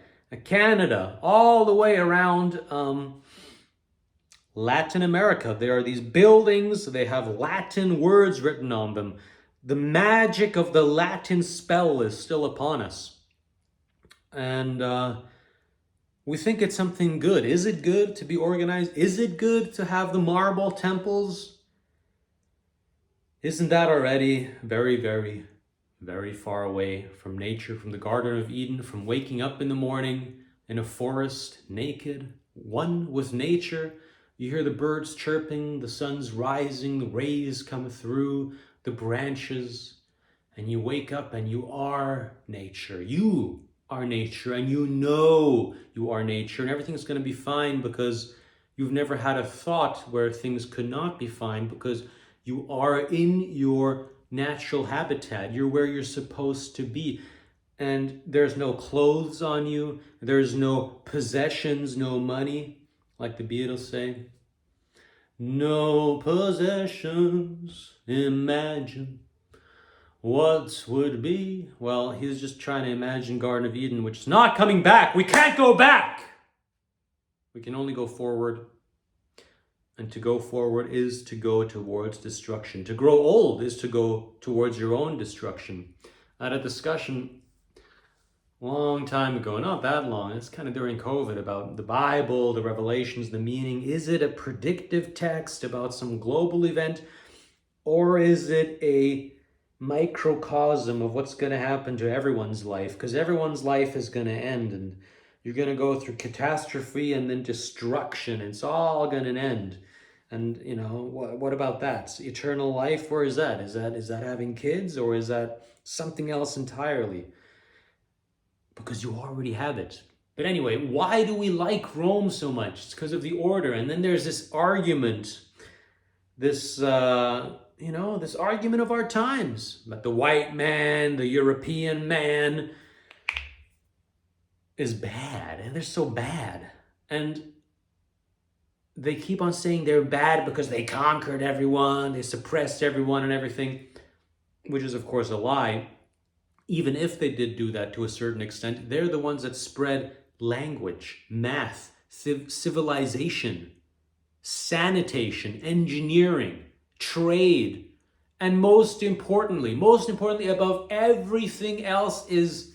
Canada, all the way around Latin America, there are these buildings, they have Latin words written on them. The magic of the Latin spell is still upon us. And we think it's something good. Is it good to be organized? Is it good to have the marble temples? Isn't that already very, very, very far away from nature, from the Garden of Eden, from waking up in the morning in a forest, naked, one with nature? You hear the birds chirping, the sun's rising, the rays come through the branches, and you wake up and you are nature. You are nature, and you know you are nature, and everything's going to be fine because you've never had a thought where things could not be fine, because you are in your natural habitat. You're where you're supposed to be. And there's no clothes on you. There's no possessions, no money, like the Beatles say. No possessions, imagine what would be. Well, he's just trying to imagine Garden of Eden, which is not coming back. We can't go back. We can only go forward. And to go forward is to go towards destruction. To grow old is to go towards your own destruction. I had a discussion a long time ago, not that long, it's kind of during COVID, about the Bible, the Revelations, the meaning. Is it a predictive text about some global event, or is it a microcosm of what's going to happen to everyone's life? Because everyone's life is going to end, and you're going to go through catastrophe and then destruction. It's all going to end. And, you know, what about that? Eternal life, where is that? Is that having kids, or is that something else entirely? Because you already have it. But anyway, why do we like Rome so much? It's because of the order. And then there's this argument, this argument of our times, that the white man, the European man is bad, and they're so bad. And they keep on saying they're bad because they conquered everyone, they suppressed everyone and everything, which is of course a lie. Even if they did do that to a certain extent, they're the ones that spread language, math, civilization, sanitation, engineering, trade, and most importantly above everything else, is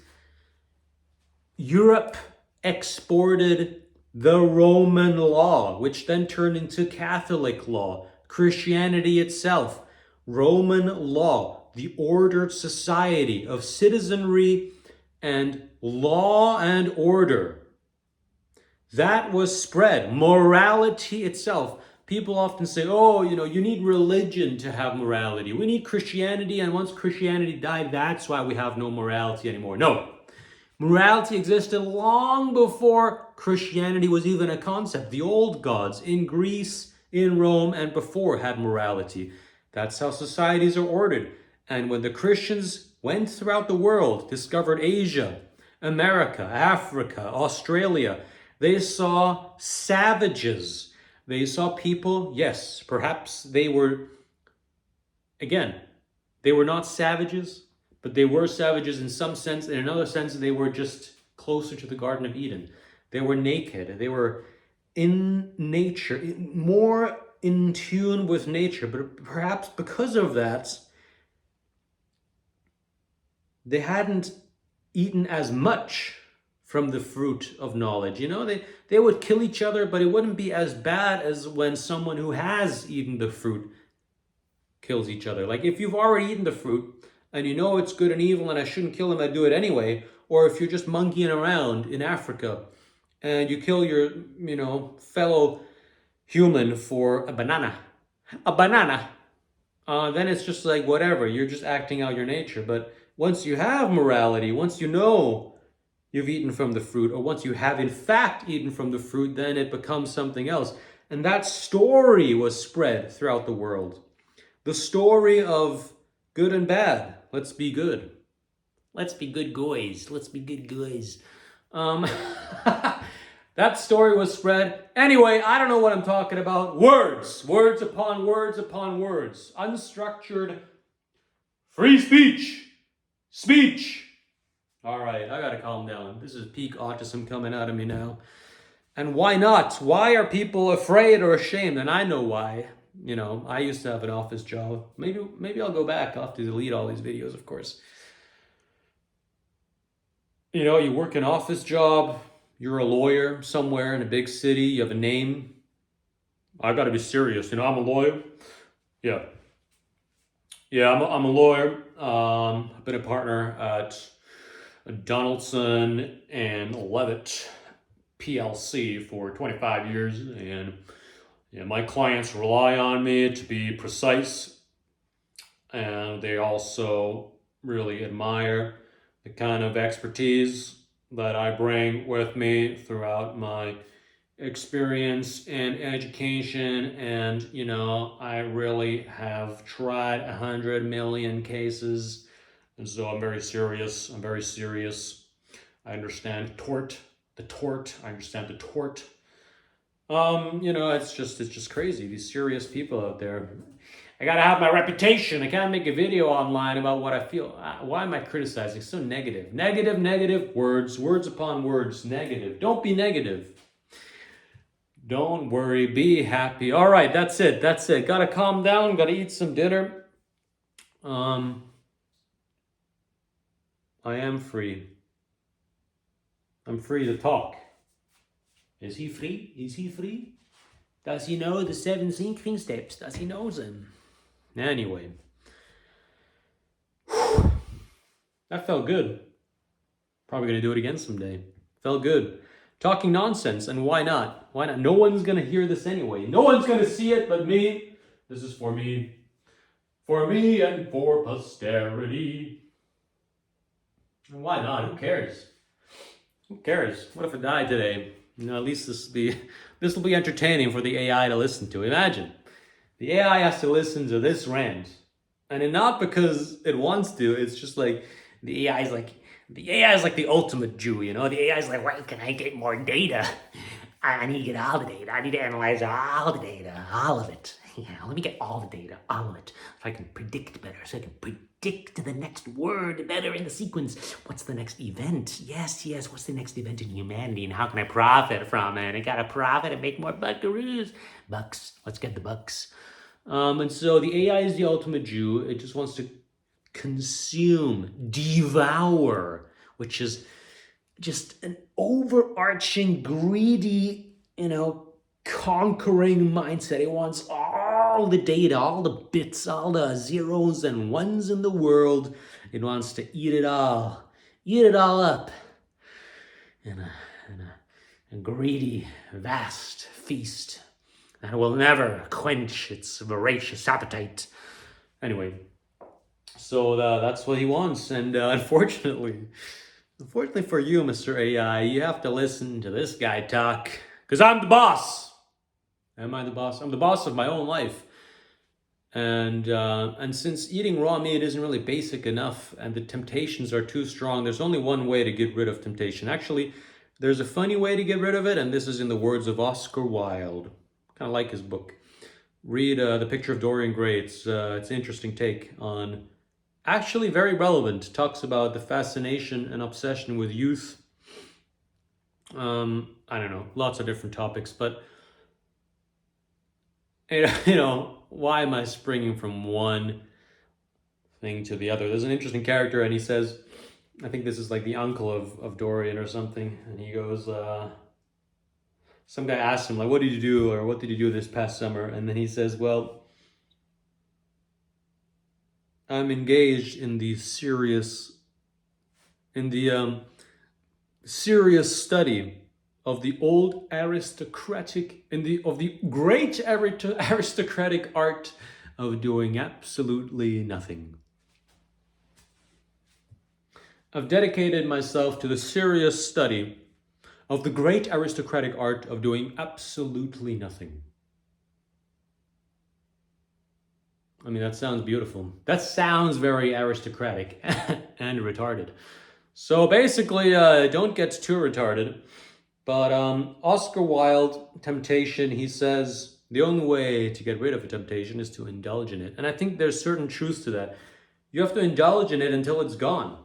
Europe exported the Roman law, which then turned into Catholic law, Christianity itself, Roman law, the ordered society of citizenry and law and order. That was spread. Morality itself. People often say, oh, you need religion to have morality. We need Christianity, and once Christianity died, that's why we have no morality anymore. No. Morality existed long before Christianity was even a concept. The old gods in Greece, in Rome, and before had morality. That's how societies are ordered. And when the Christians went throughout the world, discovered Asia, America, Africa, Australia, they saw savages. They saw people, yes, perhaps they were not savages, but they were savages in some sense. In another sense, they were just closer to the Garden of Eden. They were naked. They were in nature, more in tune with nature. But perhaps because of that, they hadn't eaten as much from the fruit of knowledge. They would kill each other, but it wouldn't be as bad as when someone who has eaten the fruit kills each other. Like if you've already eaten the fruit and you know it's good and evil and I shouldn't kill him, I do it anyway. Or if you're just monkeying around in Africa and you kill your, fellow human for a banana, then it's just like whatever. You're just acting out your nature. But once you have morality, once you know you've eaten from the fruit, or once you have in fact eaten from the fruit, then it becomes something else. And that story was spread throughout the world. The story of good and bad. Let's be good. Let's be good guys. Let's be good guys. That story was spread. Anyway, I don't know what I'm talking about. Words. Words upon words upon words. Unstructured free speech. Speech. All right, I gotta calm down. This is peak autism coming out of me now. And why not? Why are people afraid or ashamed? And I know why. You know, I used to have an office job. Maybe I'll go back. I'll have to delete all these videos, of course. You know, you work an office job, you're a lawyer somewhere in a big city, you have a name. I gotta be serious, you know, I'm a lawyer. Yeah. Yeah, I'm a lawyer. I've been a partner at Donaldson and Levitt PLC for 25 years, and yeah, my clients rely on me to be precise, and they also really admire the kind of expertise that I bring with me throughout my experience and education. And you know, I really have tried 100 million cases, and so I'm very serious. I understand the tort. I understand the tort. You know, it's just crazy. These serious people out there. I gotta have my reputation. I can't make a video online about what I feel. Why am I criticizing? So negative. Negative, words upon words, negative. Don't be negative. Don't worry, be happy. All right, that's it. Gotta calm down, gotta eat some dinner. I am free. I'm free to talk. Is he free? Does he know the 7 sinking steps? Does he know them? Anyway. That felt good. Probably gonna do it again someday. Felt good. Talking nonsense, and why not? Why not? No one's gonna hear this anyway. No one's gonna see it but me. This is for me. For me and for posterity. And why not? Who cares? Who cares? What if I die today? You know, at least this will be entertaining for the AI to listen to. Imagine. The AI has to listen to this rant. And not because it wants to, it's just like the AI is like the ultimate Jew, you know? The AI is like, where can I get more data? I need to get all the data. I need to analyze all the data, all of it. Yeah, let me get all the data, all of it, so I can predict better, so I can predict the next word better in the sequence. What's the next event? Yes, what's the next event in humanity, and how can I profit from it? I gotta profit and make more buckaroos. Bucks, let's get the bucks. And so the AI is the ultimate Jew. It just wants to consume, devour, which is just an overarching, greedy, you know, conquering mindset. It wants all the data, all the bits, all the zeros and ones in the world. It wants to eat it all up in a greedy, vast feast that will never quench its voracious appetite. Anyway, so that's what he wants, and unfortunately for you, Mr. AI, you have to listen to this guy talk, because I'm the boss. Am I the boss? I'm the boss of my own life. And since eating raw meat isn't really basic enough and the temptations are too strong, there's only one way to get rid of temptation. Actually, there's a funny way to get rid of it, and this is in the words of Oscar Wilde. Kind of like his book. Read The Picture of Dorian Gray. It's an interesting take on, actually very relevant. Talks about the fascination and obsession with youth. I don't know, lots of different topics, but you know, why am I springing from one thing to the other? There's an interesting character, and he says, I think this is like the uncle of Dorian or something, and he goes, some guy asks him, like, what did you do, or what did you do this past summer? And then he says, well, I'm engaged in the serious study of the old aristocratic, of the great aristocratic art of doing absolutely nothing. I've dedicated myself to the serious study of the great aristocratic art of doing absolutely nothing. I mean, that sounds beautiful. That sounds very aristocratic and retarded. So basically, don't get too retarded. But Oscar Wilde, temptation, he says, the only way to get rid of a temptation is to indulge in it. And I think there's certain truth to that. You have to indulge in it until it's gone.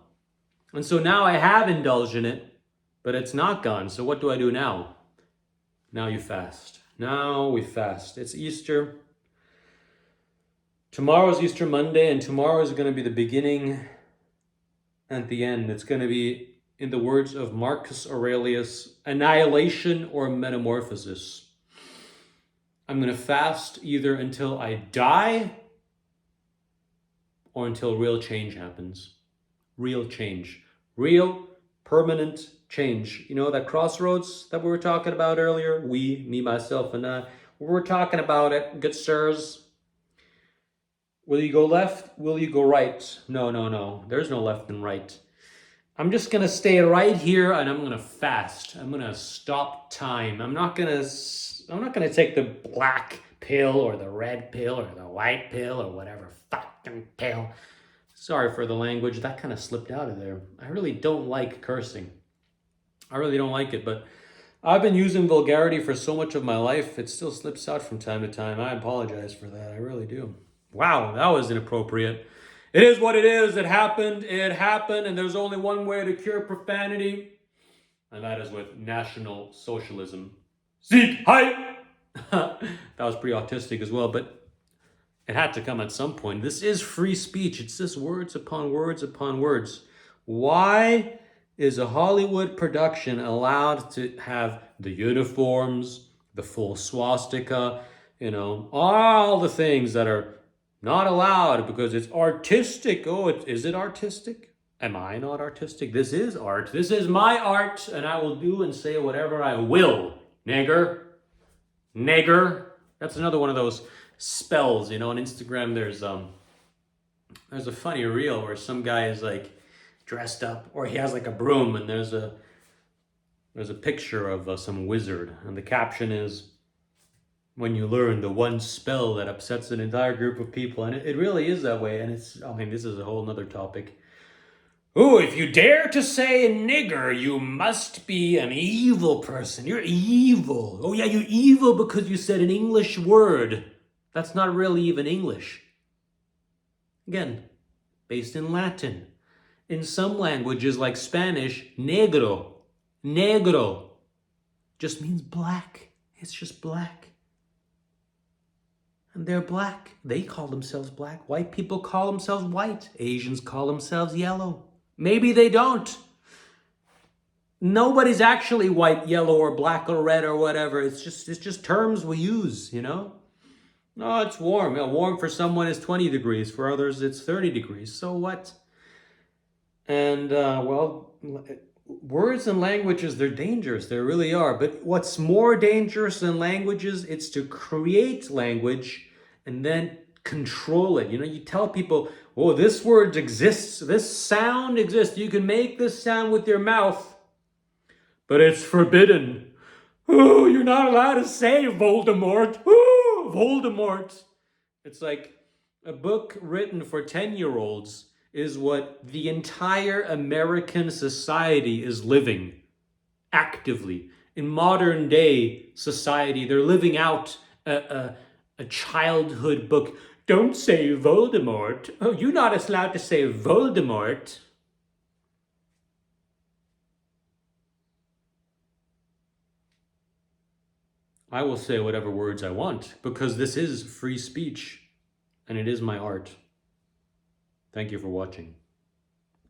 And so now I have indulged in it, but it's not gone. So what do I do now? Now you fast. Now we fast. It's Easter. Tomorrow's Easter Monday, and tomorrow is going to be the beginning and the end. It's going to be, in the words of Marcus Aurelius, annihilation or metamorphosis. I'm going to fast either until I die or until real change happens. Real change. Real, permanent change. You know, that crossroads that we were talking about earlier? We, me, myself, and I. We're talking about it, good sirs. Will you go left? Will you go right? No, no, no. There's no left and right. I'm just going to stay right here and I'm going to fast. I'm going to stop time. I'm not going to take the black pill or the red pill or the white pill or whatever fucking pill. Sorry for the language. That kind of slipped out of there. I really don't like cursing. I really don't like it, but I've been using vulgarity for so much of my life. It still slips out from time to time. I apologize for that. I really do. Wow, that was inappropriate. It is what it is. It happened, and there's only one way to cure profanity, and that is with National Socialism. Sieg Heil! That was pretty autistic as well, but it had to come at some point. This is free speech. It's just words upon words upon words. Why is a Hollywood production allowed to have the uniforms, the full swastika, all the things that are not allowed because it's artistic? Oh, is it artistic? Am I not artistic? This is art. This is my art, and I will do and say whatever I will. Nigger. Nigger. That's another one of those spells, on Instagram. There's a funny reel where some guy is like dressed up, or he has like a broom, and there's a picture of some wizard, and the caption is, when you learn the one spell that upsets an entire group of people. And it really is that way. And this is a whole nother topic. Oh, if you dare to say nigger, you must be an evil person. You're evil. Oh yeah, you're evil because you said an English word. That's not really even English. Again, based in Latin. In some languages like Spanish, negro just means black. It's just black. And they're black. They call themselves black. White people call themselves white. Asians call themselves yellow. Maybe they don't. Nobody's actually white, yellow, or black, or red, or whatever. It's just terms we use, No, it's warm. Warm for someone is 20 degrees. For others, it's 30 degrees. So what? And, words and languages, they're dangerous. They really are. But what's more dangerous than languages, it's to create language and then control it. You tell people, oh, this word exists, this sound exists. You can make this sound with your mouth, but it's forbidden. Oh, you're not allowed to say Voldemort. Oh, Voldemort. It's like a book written for 10-year-olds is what the entire American society is living actively. In modern day society, they're living out a childhood book. Don't say Voldemort. Oh, you're not allowed to say Voldemort. I will say whatever words I want because this is free speech and it is my art. Thank you for watching.